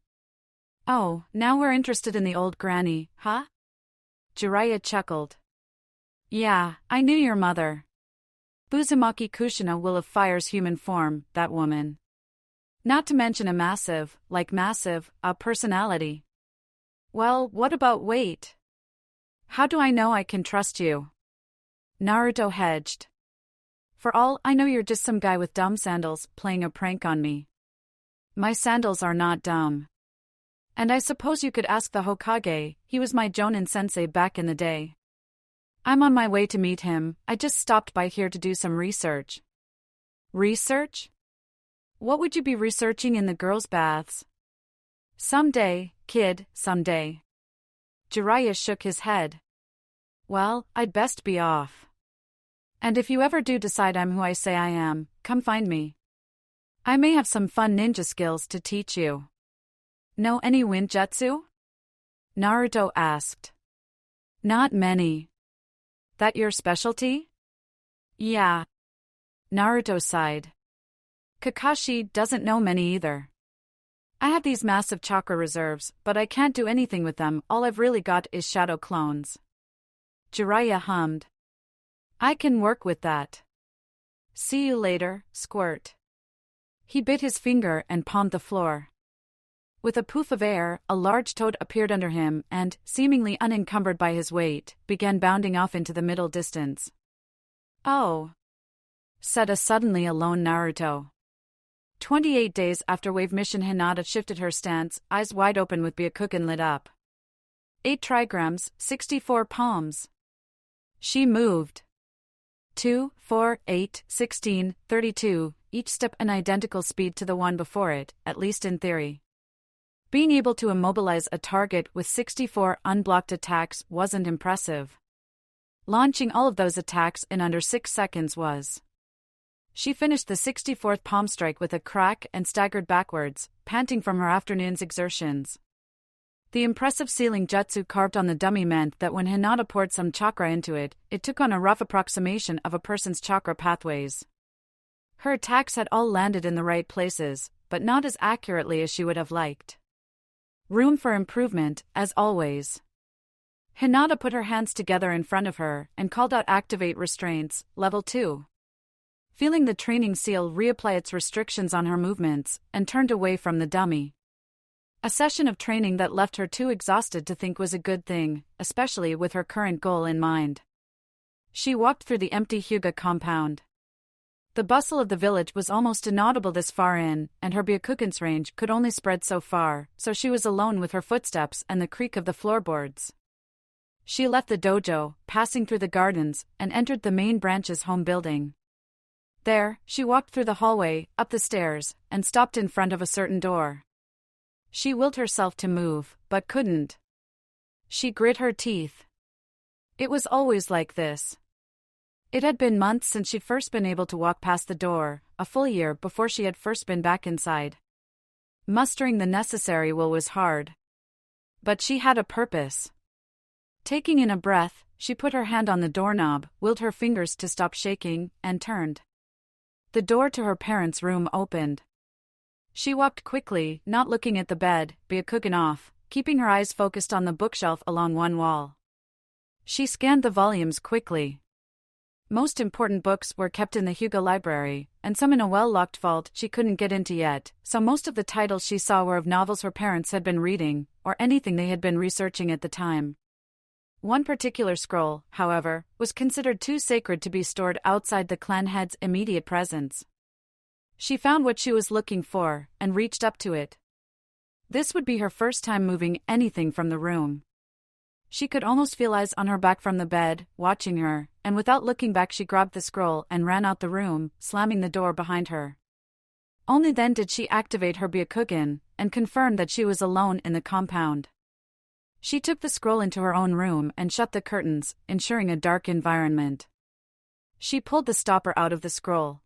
Oh, now we're interested in the old granny, huh? Jiraiya chuckled. Yeah, I knew your mother. Uzumaki Kushina will have Fire's human form, that woman. Not to mention a massive personality. Well, what about weight? How do I know I can trust you? Naruto hedged. For all I know, you're just some guy with dumb sandals playing a prank on me. My sandals are not dumb. And I suppose you could ask the Hokage, he was my Jonin sensei back in the day. I'm on my way to meet him, I just stopped by here to do some research. Research? What would you be researching in the girls' baths? Someday, kid, someday. Jiraiya shook his head. Well, I'd best be off. And if you ever do decide I'm who I say I am, come find me. I may have some fun ninja skills to teach you. Know any ninjutsu? Naruto asked. Not many. That your specialty? Yeah. Naruto sighed. Kakashi doesn't know many either. I have these massive chakra reserves, but I can't do anything with them. All I've really got is shadow clones. Jiraiya hummed. I can work with that. See you later, squirt. He bit his finger and palmed the floor. With a poof of air, a large toad appeared under him and, seemingly unencumbered by his weight, began bounding off into the middle distance. Oh, said a suddenly alone Naruto. 28 days after Wave Mission, Hinata shifted her stance, eyes wide open with Byakugan lit up. 8 trigrams, 64 palms. She moved. 2, 4, 8, 16, 32, each step an identical speed to the one before it, at least in theory. Being able to immobilize a target with 64 unblocked attacks wasn't impressive. Launching all of those attacks in under 6 seconds was. She finished the 64th palm strike with a crack and staggered backwards, panting from her afternoon's exertions. The impressive sealing jutsu carved on the dummy meant that when Hinata poured some chakra into it, it took on a rough approximation of a person's chakra pathways. Her attacks had all landed in the right places, but not as accurately as she would have liked. Room for improvement, as always. Hinata put her hands together in front of her and called out Activate Restraints, Level 2. Feeling the training seal reapply its restrictions on her movements, and turned away from the dummy. A session of training that left her too exhausted to think was a good thing, especially with her current goal in mind. She walked through the empty Hyuuga compound. The bustle of the village was almost inaudible this far in, and her Byakugan's range could only spread so far, so she was alone with her footsteps and the creak of the floorboards. She left the dojo, passing through the gardens, and entered the main branch's home building. There, she walked through the hallway, up the stairs, and stopped in front of a certain door. She willed herself to move, but couldn't. She grit her teeth. It was always like this. It had been months since she'd first been able to walk past the door, a full year before she had first been back inside. Mustering the necessary will was hard. But she had a purpose. Taking in a breath, she put her hand on the doorknob, willed her fingers to stop shaking, and turned. The door to her parents' room opened. She walked quickly, not looking at the bed, Byakugan off, keeping her eyes focused on the bookshelf along one wall. She scanned the volumes quickly. Most important books were kept in the Hyuuga library, and some in a well-locked vault she couldn't get into yet, so most of the titles she saw were of novels her parents had been reading, or anything they had been researching at the time. One particular scroll, however, was considered too sacred to be stored outside the clan head's immediate presence. She found what she was looking for, and reached up to it. This would be her first time moving anything from the room. She could almost feel eyes on her back from the bed, watching her, and without looking back she grabbed the scroll and ran out the room, slamming the door behind her. Only then did she activate her Byakugan, and confirm that she was alone in the compound. She took the scroll into her own room and shut the curtains, ensuring a dark environment. She pulled the stopper out of the scroll.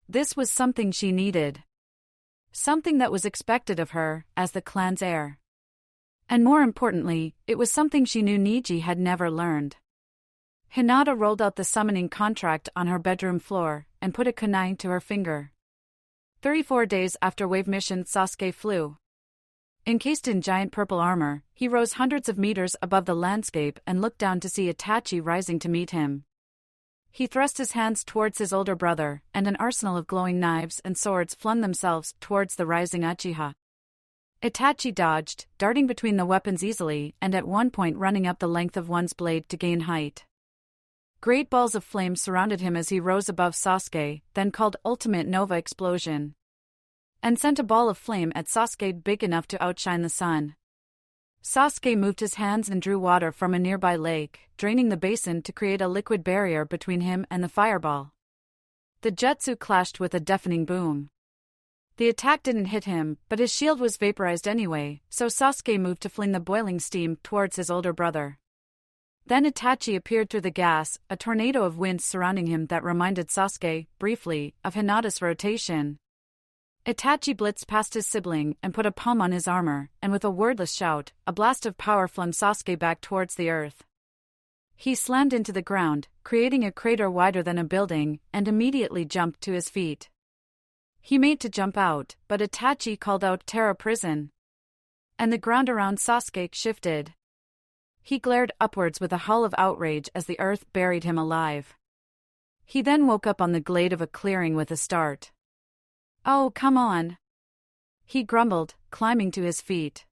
This was something she needed. Something that was expected of her, as the clan's heir. And more importantly, it was something she knew Neji had never learned. Hinata rolled out the summoning contract on her bedroom floor, and put a kunai to her finger. 34 days after Wave Mission, Sasuke flew. Encased in giant purple armor, he rose hundreds of meters above the landscape and looked down to see Itachi rising to meet him. He thrust his hands towards his older brother, and an arsenal of glowing knives and swords flung themselves towards the rising Uchiha. Itachi dodged, darting between the weapons easily and at one point running up the length of one's blade to gain height. Great balls of flame surrounded him as he rose above Sasuke, then called Ultimate Nova Explosion. And sent a ball of flame at Sasuke big enough to outshine the sun. Sasuke moved his hands and drew water from a nearby lake, draining the basin to create a liquid barrier between him and the fireball. The jutsu clashed with a deafening boom. The attack didn't hit him, but his shield was vaporized anyway, so Sasuke moved to fling the boiling steam towards his older brother. Then Itachi appeared through the gas, a tornado of wind surrounding him that reminded Sasuke, briefly, of Hinata's rotation. Itachi blitzed past his sibling and put a palm on his armor, and with a wordless shout, a blast of power flung Sasuke back towards the earth. He slammed into the ground, creating a crater wider than a building, and immediately jumped to his feet. He made to jump out, but Itachi called out Terra Prison. And the ground around Sasuke shifted. He glared upwards with a howl of outrage as the earth buried him alive. He then woke up on the glade of a clearing with a start. "Oh, come on," he grumbled, climbing to his feet.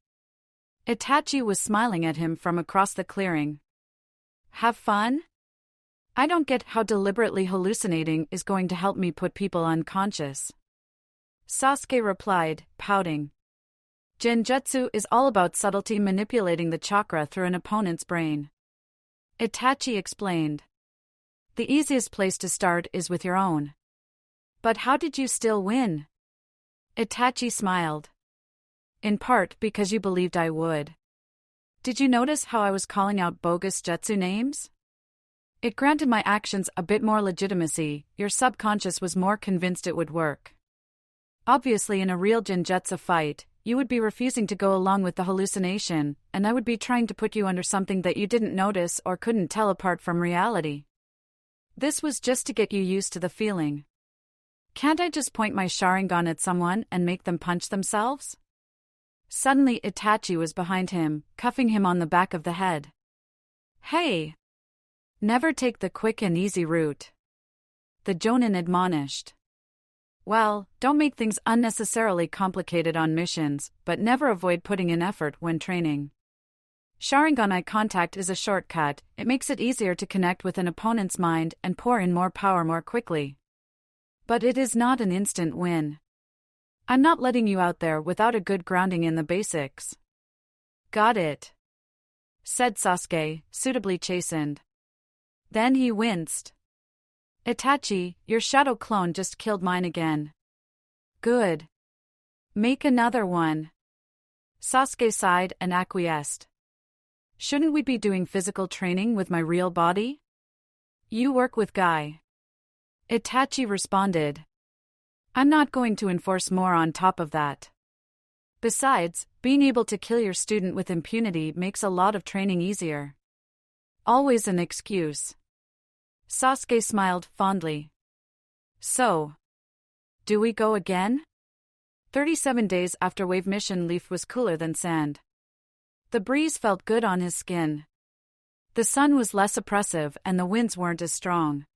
Itachi was smiling at him from across the clearing. "Have fun? I don't get how deliberately hallucinating is going to help me put people unconscious." Sasuke replied, pouting. Genjutsu is all about subtlety, manipulating the chakra through an opponent's brain. Itachi explained. The easiest place to start is with your own. But how did you still win? Itachi smiled. In part because you believed I would. Did you notice how I was calling out bogus jutsu names? It granted my actions a bit more legitimacy. Your subconscious was more convinced it would work. Obviously, in a real genjutsu fight, you would be refusing to go along with the hallucination, and I would be trying to put you under something that you didn't notice or couldn't tell apart from reality. This was just to get you used to the feeling. Can't I just point my Sharingan at someone and make them punch themselves? Suddenly Itachi was behind him, cuffing him on the back of the head. Hey! Never take the quick and easy route. The Jonin admonished. Well, don't make things unnecessarily complicated on missions, but never avoid putting in effort when training. Sharingan eye contact is a shortcut. It makes it easier to connect with an opponent's mind and pour in more power more quickly. But it is not an instant win. I'm not letting you out there without a good grounding in the basics. Got it, said Sasuke, suitably chastened. Then he winced. Itachi, your shadow clone just killed mine again. Good. Make another one. Sasuke sighed and acquiesced. Shouldn't we be doing physical training with my real body? You work with Guy. Itachi responded. I'm not going to enforce more on top of that. Besides, being able to kill your student with impunity makes a lot of training easier. Always an excuse. Sasuke smiled fondly. So, do we go again? 37 days after wave mission, leaf was cooler than sand. The breeze felt good on his skin. The sun was less oppressive and the winds weren't as strong.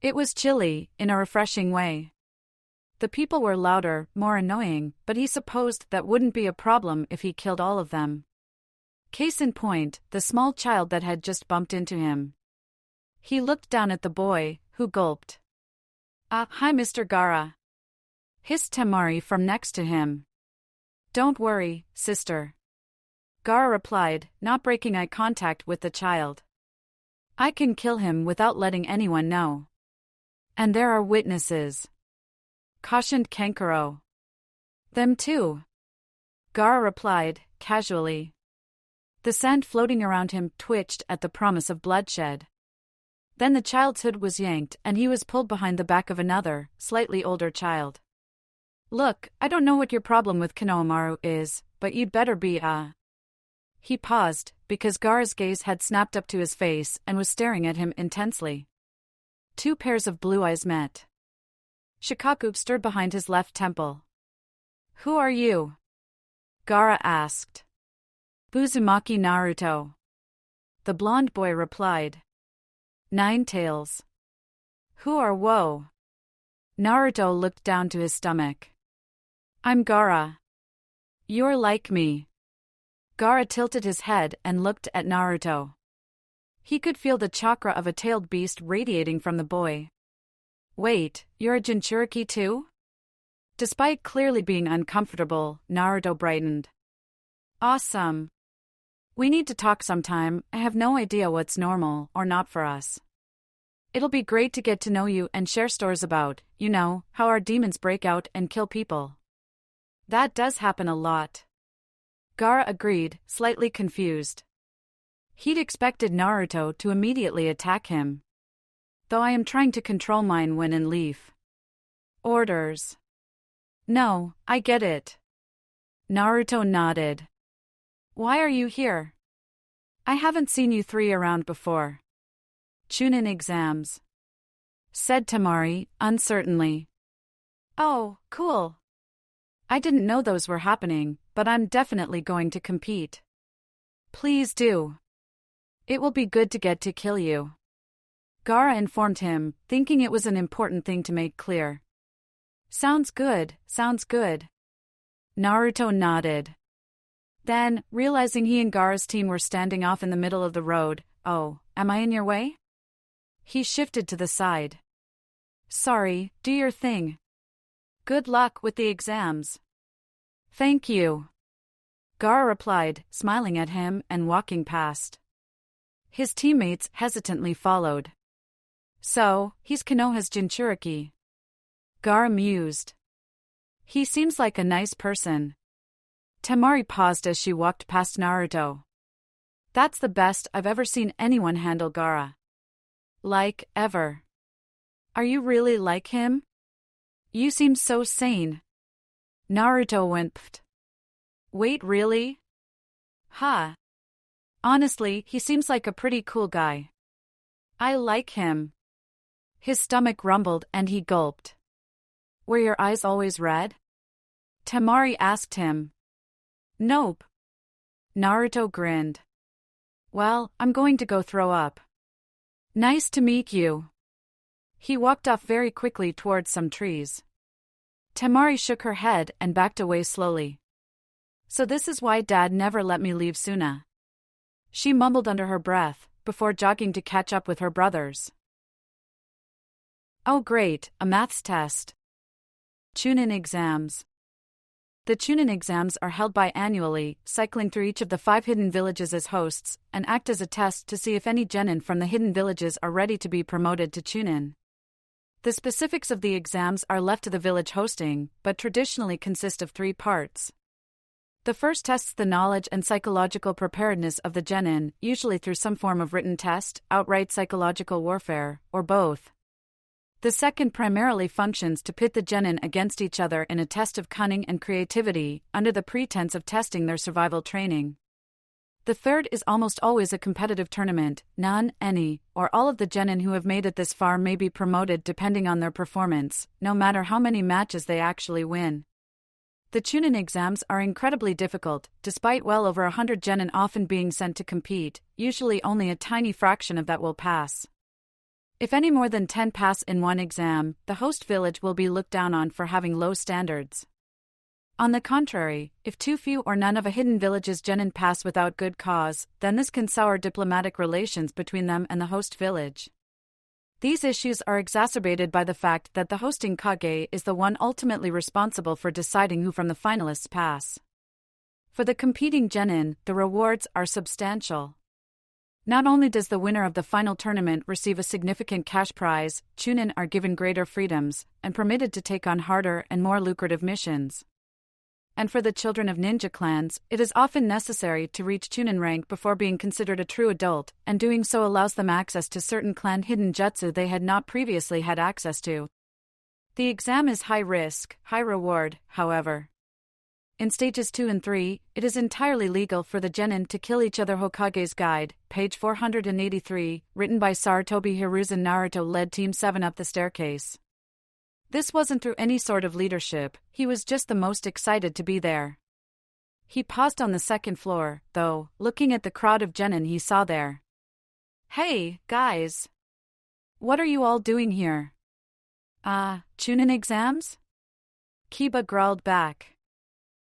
It was chilly, in a refreshing way. The people were louder, more annoying, but he supposed that wouldn't be a problem if he killed all of them. Case in point, the small child that had just bumped into him. He looked down at the boy, who gulped. Hi Mr. Gaara. Hissed Temari from next to him. Don't worry, sister. Gaara replied, not breaking eye contact with the child. I can kill him without letting anyone know. And there are witnesses. Cautioned Kankuro. Them too. Gaara replied, casually. The sand floating around him twitched at the promise of bloodshed. Then the child's hood was yanked and he was pulled behind the back of another, slightly older child. Look, I don't know what your problem with Konohamaru is, but you'd better be He paused, because Gaara's gaze had snapped up to his face and was staring at him intensely. Two pairs of blue eyes met. Shikaku stirred behind his left temple. Who are you? Gaara asked. Uzumaki Naruto. The blonde boy replied. Nine Tails. Who are woe? Naruto looked down to his stomach. I'm Gaara. You're like me. Gaara tilted his head and looked at Naruto. He could feel the chakra of a tailed beast radiating from the boy. Wait, you're a Jinchuriki too? Despite clearly being uncomfortable, Naruto brightened. Awesome. We need to talk sometime. I have no idea what's normal or not for us. It'll be great to get to know you and share stories about, how our demons break out and kill people. That does happen a lot. Gaara agreed, slightly confused. He'd expected Naruto to immediately attack him. Though I am trying to control mine when in leaf. Orders. No, I get it. Naruto nodded. Why are you here? I haven't seen you three around before. Chunin exams. Said Temari, uncertainly. Oh, cool. I didn't know those were happening, but I'm definitely going to compete. Please do. It will be good to get to kill you. Gaara informed him, thinking it was an important thing to make clear. Sounds good, sounds good. Naruto nodded. Then, realizing he and Gaara's team were standing off in the middle of the road, oh, am I in your way? He shifted to the side. Sorry, do your thing. Good luck with the exams. Thank you. Gaara replied, smiling at him and walking past. His teammates hesitantly followed. So, he's Konoha's Jinchuriki. Gaara mused. He seems like a nice person. Temari paused as she walked past Naruto. That's the best I've ever seen anyone handle Gaara. Like, ever. Are you really like him? You seem so sane. Naruto went pfft. Wait, really? Huh. Honestly, he seems like a pretty cool guy. I like him. His stomach rumbled and he gulped. Were your eyes always red? Temari asked him. Nope. Naruto grinned. Well, I'm going to go throw up. Nice to meet you. He walked off very quickly towards some trees. Temari shook her head and backed away slowly. So this is why Dad never let me leave Suna. She mumbled under her breath, before jogging to catch up with her brothers. Oh great, a maths test. Chunin exams. The Chunin exams are held biannually, cycling through each of the 5 hidden villages as hosts, and act as a test to see if any genin from the hidden villages are ready to be promoted to Chunin. The specifics of the exams are left to the village hosting, but traditionally consist of 3 parts. The first tests the knowledge and psychological preparedness of the genin, usually through some form of written test, outright psychological warfare, or both. The second primarily functions to pit the genin against each other in a test of cunning and creativity, under the pretense of testing their survival training. The third is almost always a competitive tournament. None, any, or all of the genin who have made it this far may be promoted depending on their performance, no matter how many matches they actually win. The Chunin exams are incredibly difficult, despite well over 100 genin often being sent to compete. Usually only a tiny fraction of that will pass. If any more than 10 pass in one exam, the host village will be looked down on for having low standards. On the contrary, if too few or none of a hidden village's genin pass without good cause, then this can sour diplomatic relations between them and the host village. These issues are exacerbated by the fact that the hosting Kage is the one ultimately responsible for deciding who from the finalists pass. For the competing genin, the rewards are substantial. Not only does the winner of the final tournament receive a significant cash prize, Chunin are given greater freedoms, and permitted to take on harder and more lucrative missions. And for the children of ninja clans, it is often necessary to reach Chunin rank before being considered a true adult, and doing so allows them access to certain clan hidden jutsu they had not previously had access to. The exam is high risk, high reward, however. In stages 2 and 3, it is entirely legal for the genin to kill each other. Hokage's Guide, page 483, written by Sarutobi Hiruzen. Naruto led Team 7 up the staircase. This wasn't through any sort of leadership, he was just the most excited to be there. He paused on the second floor, though, looking at the crowd of genin he saw there. Hey, guys! What are you all doing here? Chunin exams? Kiba growled back.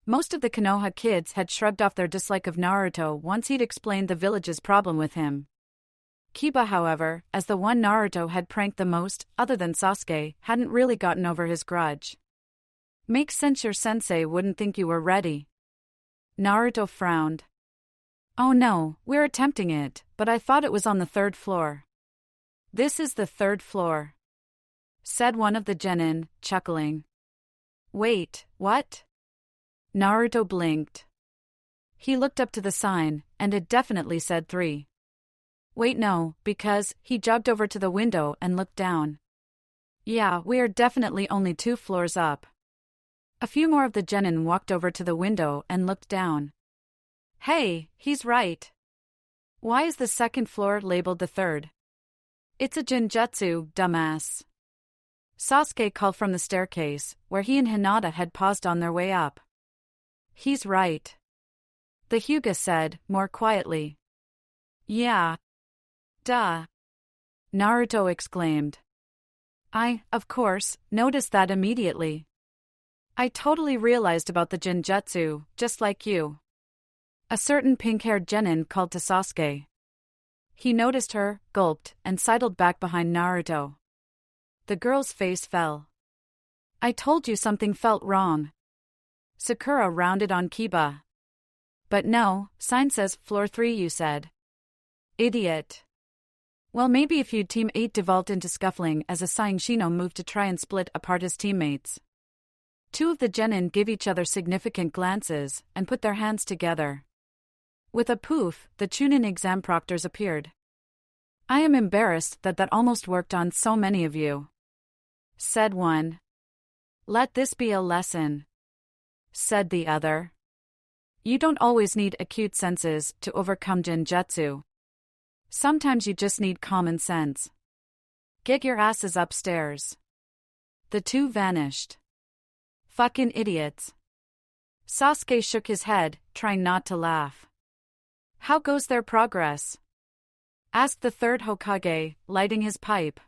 Most of the Konoha kids had shrugged off their dislike of Naruto once he'd explained the village's problem with him. Kiba, however, as the one Naruto had pranked the most, other than Sasuke, hadn't really gotten over his grudge. Makes sense your sensei wouldn't think you were ready. Naruto frowned. Oh no, we're attempting it, but I thought it was on the 3rd floor. This is the 3rd floor, said one of the genin, chuckling. Wait, what? Naruto blinked. He looked up to the sign, and it definitely said 3. Wait, no, because, he jogged over to the window and looked down. Yeah, we are definitely only 2 floors up. A few more of the genin walked over to the window and looked down. Hey, he's right. Why is the 2nd floor labeled the 3rd? It's a genjutsu, dumbass. Sasuke called from the staircase, where he and Hinata had paused on their way up. He's right, the Hyuga said, more quietly. Yeah. Duh. Naruto exclaimed. I, of course, noticed that immediately. I totally realized about the genjutsu, just like you. A certain pink-haired genin called to Sasuke. He noticed her, gulped, and sidled back behind Naruto. The girl's face fell. I told you something felt wrong. Sakura rounded on Kiba. But no, sign says floor 3 you said. Idiot. Well, maybe if you'd Team 8 devolved into scuffling as a sighing Shino moved to try and split apart his teammates. 2 of the genin gave each other significant glances, and put their hands together. With a poof, the Chunin exam proctors appeared. I am embarrassed that almost worked on so many of you, said one. Let this be a lesson, said the other. You don't always need acute senses to overcome genjutsu. Sometimes you just need common sense. Get your asses upstairs. The 2 vanished. Fucking idiots. Sasuke shook his head, trying not to laugh. How goes their progress? Asked the 3rd Hokage, lighting his pipe.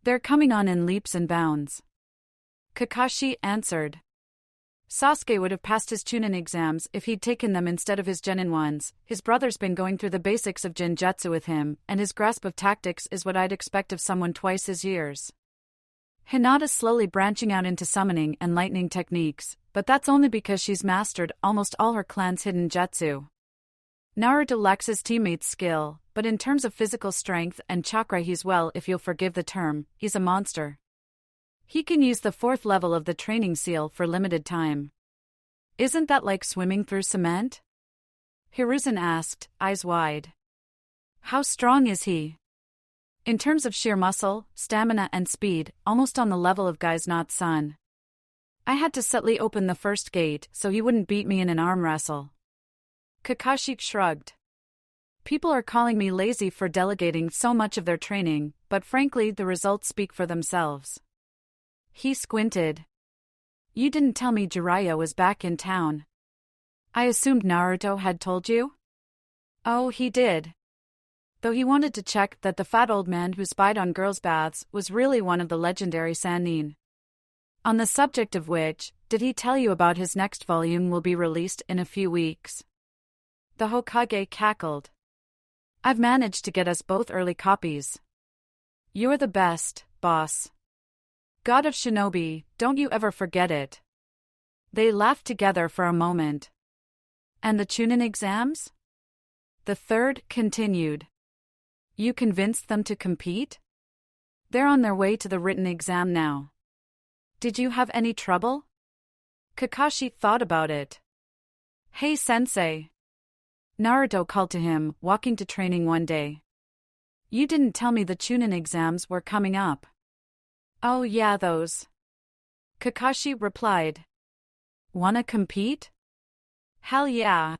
They're coming on in leaps and bounds, Kakashi answered. Sasuke would have passed his Chunin exams if he'd taken them instead of his genin ones. His brother's been going through the basics of genjutsu with him, and his grasp of tactics is what I'd expect of someone twice his years. Hinata's slowly branching out into summoning and lightning techniques, but that's only because she's mastered almost all her clan's hidden jutsu. Naruto lacks his teammates' skill, but in terms of physical strength and chakra he's, well, if you'll forgive the term, he's a monster. He can use the 4th level of the training seal for limited time. Isn't that like swimming through cement? Hiruzen asked, eyes wide. How strong is he? In terms of sheer muscle, stamina and speed, almost on the level of guys not son. I had to subtly open the first gate so he wouldn't beat me in an arm wrestle. Kakashi shrugged. People are calling me lazy for delegating so much of their training, but frankly the results speak for themselves. He squinted. You didn't tell me Jiraiya was back in town. I assumed Naruto had told you? Oh, he did. Though he wanted to check that the fat old man who spied on girls' baths was really one of the legendary Sannin. On the subject of which, did he tell you about his next volume will be released in a few weeks? The Hokage cackled. I've managed to get us both early copies. You're the best, boss. God of Shinobi, don't you ever forget it. They laughed together for a moment. And the Chunin exams? The third continued. You convinced them to compete? They're on their way to the written exam now. Did you have any trouble? Kakashi thought about it. Hey sensei. Naruto called to him, walking to training one day. You didn't tell me the Chunin exams were coming up. Oh yeah, those. Kakashi replied. Wanna compete? Hell yeah.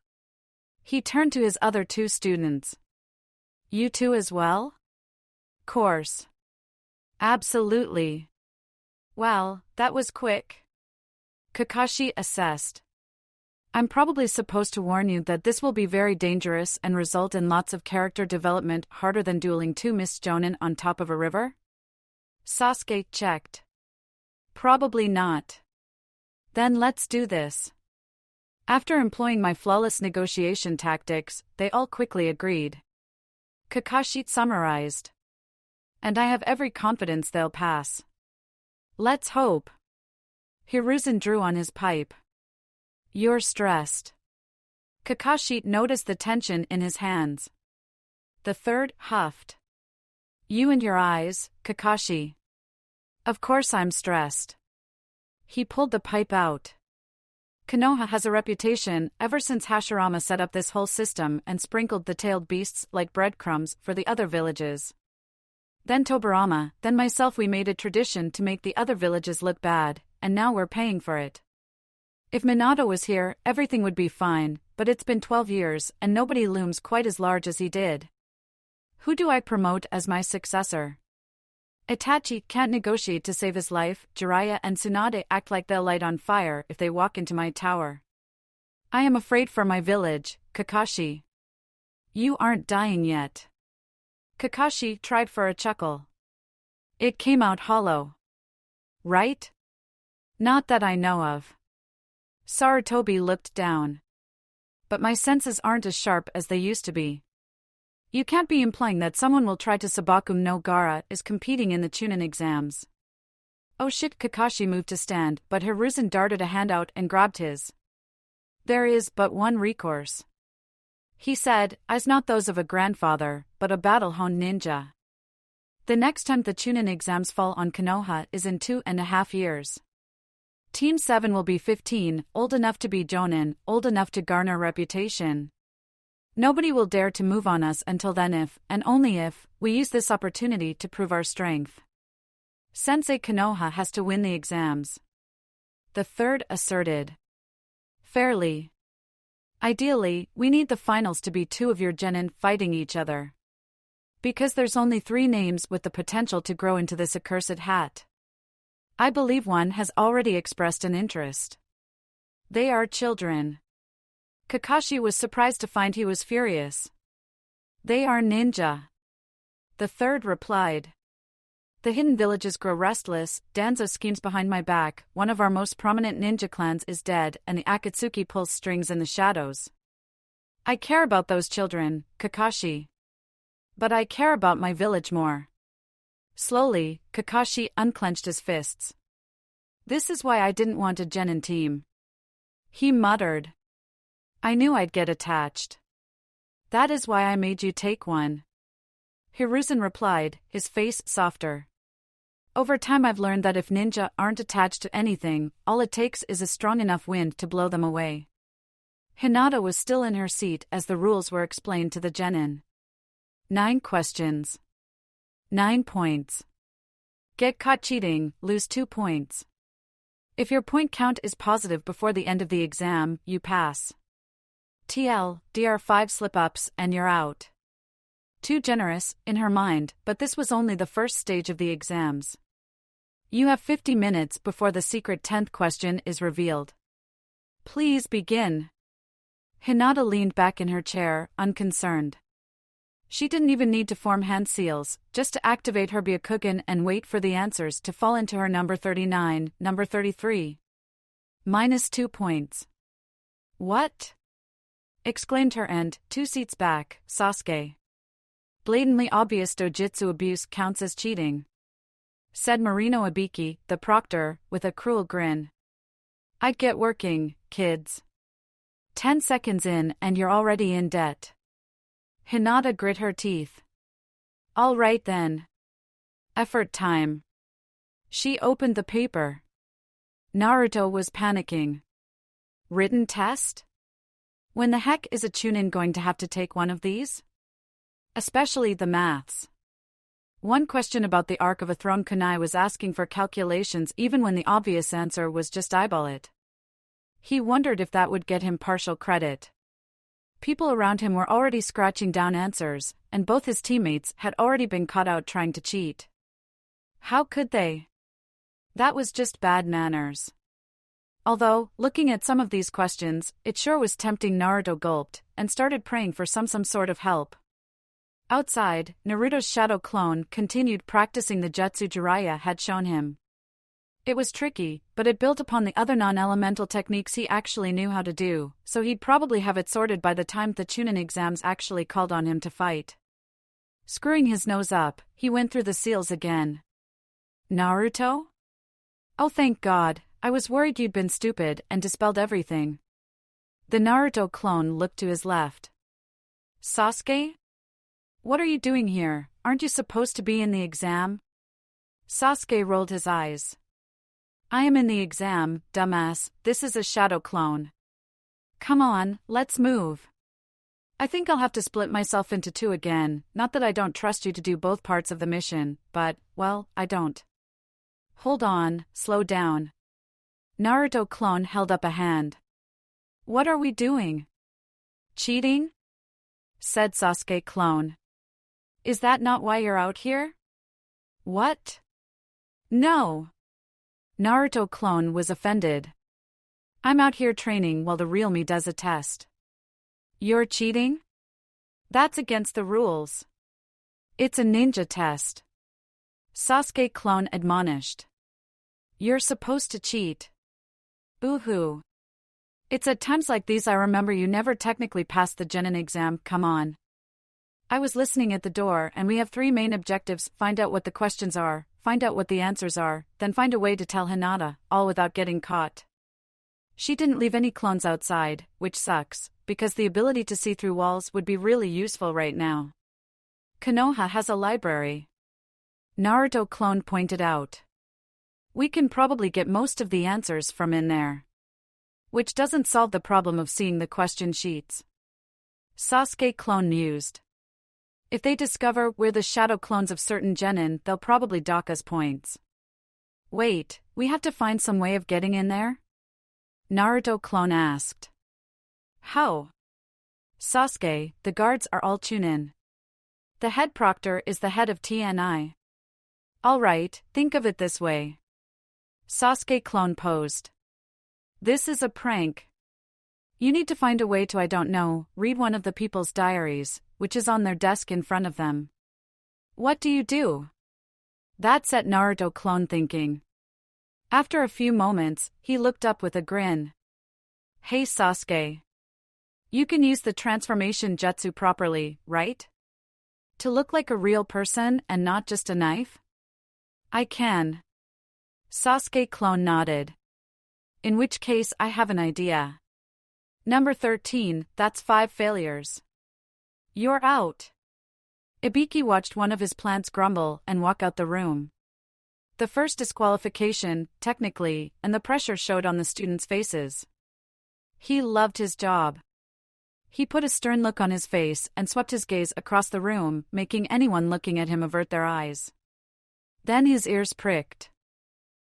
He turned to his other two students. You two as well? Course. Absolutely. Well, that was quick. Kakashi assessed. I'm probably supposed to warn you that this will be very dangerous and result in lots of character development harder than dueling two Miss Jonin on top of a river? Sasuke checked. Probably not. Then let's do this. After employing my flawless negotiation tactics, they all quickly agreed. Kakashi summarized. And I have every confidence they'll pass. Let's hope. Hiruzen drew on his pipe. You're stressed. Kakashi noticed the tension in his hands. The third huffed. You and your eyes, Kakashi. Of course I'm stressed. He pulled the pipe out. Konoha has a reputation ever since Hashirama set up this whole system and sprinkled the tailed beasts like breadcrumbs for the other villages. Then Tobirama, then myself, we made a tradition to make the other villages look bad, and now we're paying for it. If Minato was here, everything would be fine, but it's been 12 years and nobody looms quite as large as he did. Who do I promote as my successor? Itachi can't negotiate to save his life. Jiraiya and Tsunade act like they'll light on fire if they walk into my tower. I am afraid for my village, Kakashi. You aren't dying yet. Kakashi tried for a chuckle. It came out hollow. Right? Not that I know of. Sarutobi looked down. But my senses aren't as sharp as they used to be. You can't be implying that someone will try to Sabaku no Gara is competing in the Chunin exams. Oh shit, Kakashi moved to stand, but Hiruzen darted a hand out and grabbed his. There is but one recourse. He said, eyes not those of a grandfather, but a battle-honed ninja. The next time the Chunin exams fall on Konoha is in 2.5 years. Team 7 will be 15, old enough to be Jonin, old enough to garner reputation. Nobody will dare to move on us until then if, and only if, we use this opportunity to prove our strength. Sensei Konoha has to win the exams. The third asserted. Fairly. Ideally, we need the finals to be two of your genin fighting each other. Because there's only 3 names with the potential to grow into this accursed hat. I believe one has already expressed an interest. They are children. Kakashi was surprised to find he was furious. They are ninja. The third replied. The hidden villages grow restless, Danzo schemes behind my back, one of our most prominent ninja clans is dead, and the Akatsuki pulls strings in the shadows. I care about those children, Kakashi. But I care about my village more. Slowly, Kakashi unclenched his fists. This is why I didn't want a genin team. He muttered. I knew I'd get attached. That is why I made you take one. Hiruzen replied, his face softer. Over time I've learned that if ninja aren't attached to anything, all it takes is a strong enough wind to blow them away. Hinata was still in her seat as the rules were explained to the genin. 9 questions. 9 points. Get caught cheating, lose 2 points. If your point count is positive before the end of the exam, you pass. TLDR 5 slip-ups and you're out. Too generous, in her mind, but this was only the first stage of the exams. You have 50 minutes before the secret 10th question is revealed. Please begin. Hinata leaned back in her chair, unconcerned. She didn't even need to form hand seals, just to activate her Byakugan and wait for the answers to fall into her number 39, number 33. -2 points. What? Exclaimed her end, 2 seats back, Sasuke. Blatantly obvious dojutsu abuse counts as cheating, said Marino Ibiki, the proctor, with a cruel grin. I'd get working, kids. 10 seconds in and you're already in debt. Hinata grit her teeth. All right then. Effort time. She opened the paper. Naruto was panicking. Written test? When the heck is a Chunin going to have to take one of these? Especially the maths. One question about the Arc of a Throne kunai was asking for calculations even when the obvious answer was just eyeball it. He wondered if that would get him partial credit. People around him were already scratching down answers, and both his teammates had already been caught out trying to cheat. How could they? That was just bad manners. Although, looking at some of these questions, it sure was tempting. Naruto gulped, and started praying for some sort of help. Outside, Naruto's shadow clone continued practicing the jutsu Jiraiya had shown him. It was tricky, but it built upon the other non-elemental techniques he actually knew how to do, so he'd probably have it sorted by the time the Chunin exams actually called on him to fight. Screwing his nose up, he went through the seals again. Naruto? Oh thank God, I was worried you'd been stupid and dispelled everything. The Naruto clone looked to his left. Sasuke? What are you doing here? Aren't you supposed to be in the exam? Sasuke rolled his eyes. I am in the exam, dumbass, this is a shadow clone. Come on, let's move. I think I'll have to split myself into 2 again, not that I don't trust you to do both parts of the mission, but, well, I don't. Hold on, slow down. Naruto clone held up a hand. What are we doing? Cheating? Said Sasuke clone. Is that not why you're out here? What? No. Naruto clone was offended. I'm out here training while the real me does a test. You're cheating? That's against the rules. It's a ninja test. Sasuke clone admonished. You're supposed to cheat. Boo-hoo. It's at times like these I remember you never technically passed the Genin exam, come on. I was listening at the door and we have 3 main objectives: find out what the questions are, find out what the answers are, then find a way to tell Hinata, all without getting caught. She didn't leave any clones outside, which sucks, because the ability to see through walls would be really useful right now. Konoha has a library. Naruto clone pointed out. We can probably get most of the answers from in there. Which doesn't solve the problem of seeing the question sheets. Sasuke clone mused. If they discover we're the shadow clones of certain genin, they'll probably dock us points. Wait, we have to find some way of getting in there? Naruto clone asked. How? Sasuke, the guards are all Chunin. The head proctor is the head of TNI. Alright, think of it this way. Sasuke clone posed. This is a prank. You need to find a way to, I don't know, read one of the people's diaries, which is on their desk in front of them. What do you do? That set Naruto clone thinking. After a few moments, he looked up with a grin. Hey Sasuke. You can use the transformation jutsu properly, right? To look like a real person and not just a knife? I can. Sasuke clone nodded. In which case I have an idea. Number 13, that's 5 failures. You're out. Ibiki watched one of his plants grumble and walk out the room. The first disqualification, technically, and the pressure showed on the students' faces. He loved his job. He put a stern look on his face and swept his gaze across the room, making anyone looking at him avert their eyes. Then his ears pricked.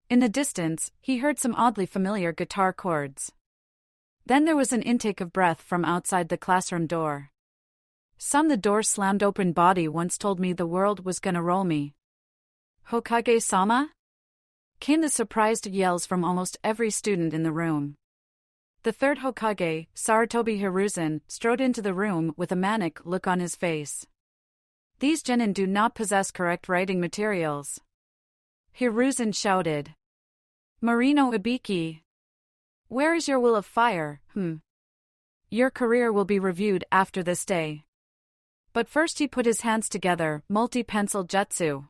In the distance, he heard some oddly familiar guitar chords. Then there was an intake of breath from outside the classroom door. The door slammed open body once told me the world was gonna roll me. Hokage-sama? Came the surprised yells from almost every student in the room. The third Hokage, Sarutobi Hiruzen, strode into the room with a manic look on his face. These genin do not possess correct writing materials. Hiruzen shouted. Marino Ibiki. Where is your will of fire, Your career will be reviewed after this day. But first he put his hands together, multi-pencil jutsu.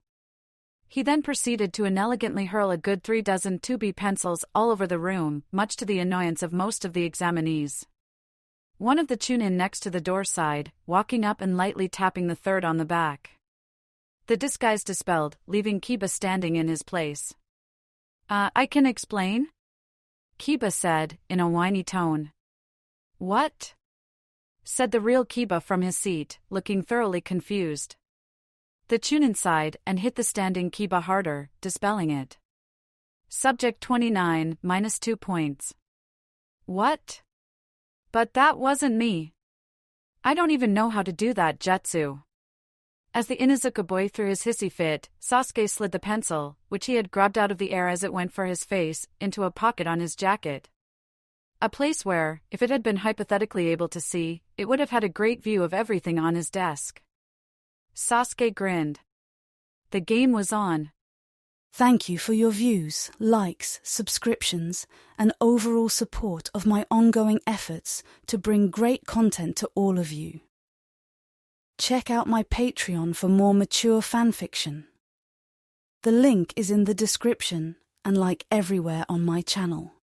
He then proceeded to inelegantly hurl a good 36 2B pencils all over the room, much to the annoyance of most of the examinees. One of the chunin next to the door sighed, walking up and lightly tapping the third on the back. The disguise dispelled, leaving Kiba standing in his place. I can explain? Kiba said, in a whiny tone. What? Said the real Kiba from his seat, looking thoroughly confused. The chunin sighed and hit the standing Kiba harder, dispelling it. Subject 29, -2 points. What? But that wasn't me. I don't even know how to do that jutsu. As the Inuzuka boy threw his hissy fit, Sasuke slid the pencil, which he had grabbed out of the air as it went for his face, into a pocket on his jacket. A place where, if it had been hypothetically able to see, it would have had a great view of everything on his desk. Sasuke grinned. The game was on. Thank you for your views, likes, subscriptions, and overall support of my ongoing efforts to bring great content to all of you. Check out my Patreon for more mature fanfiction. The link is in the description and everywhere on my channel.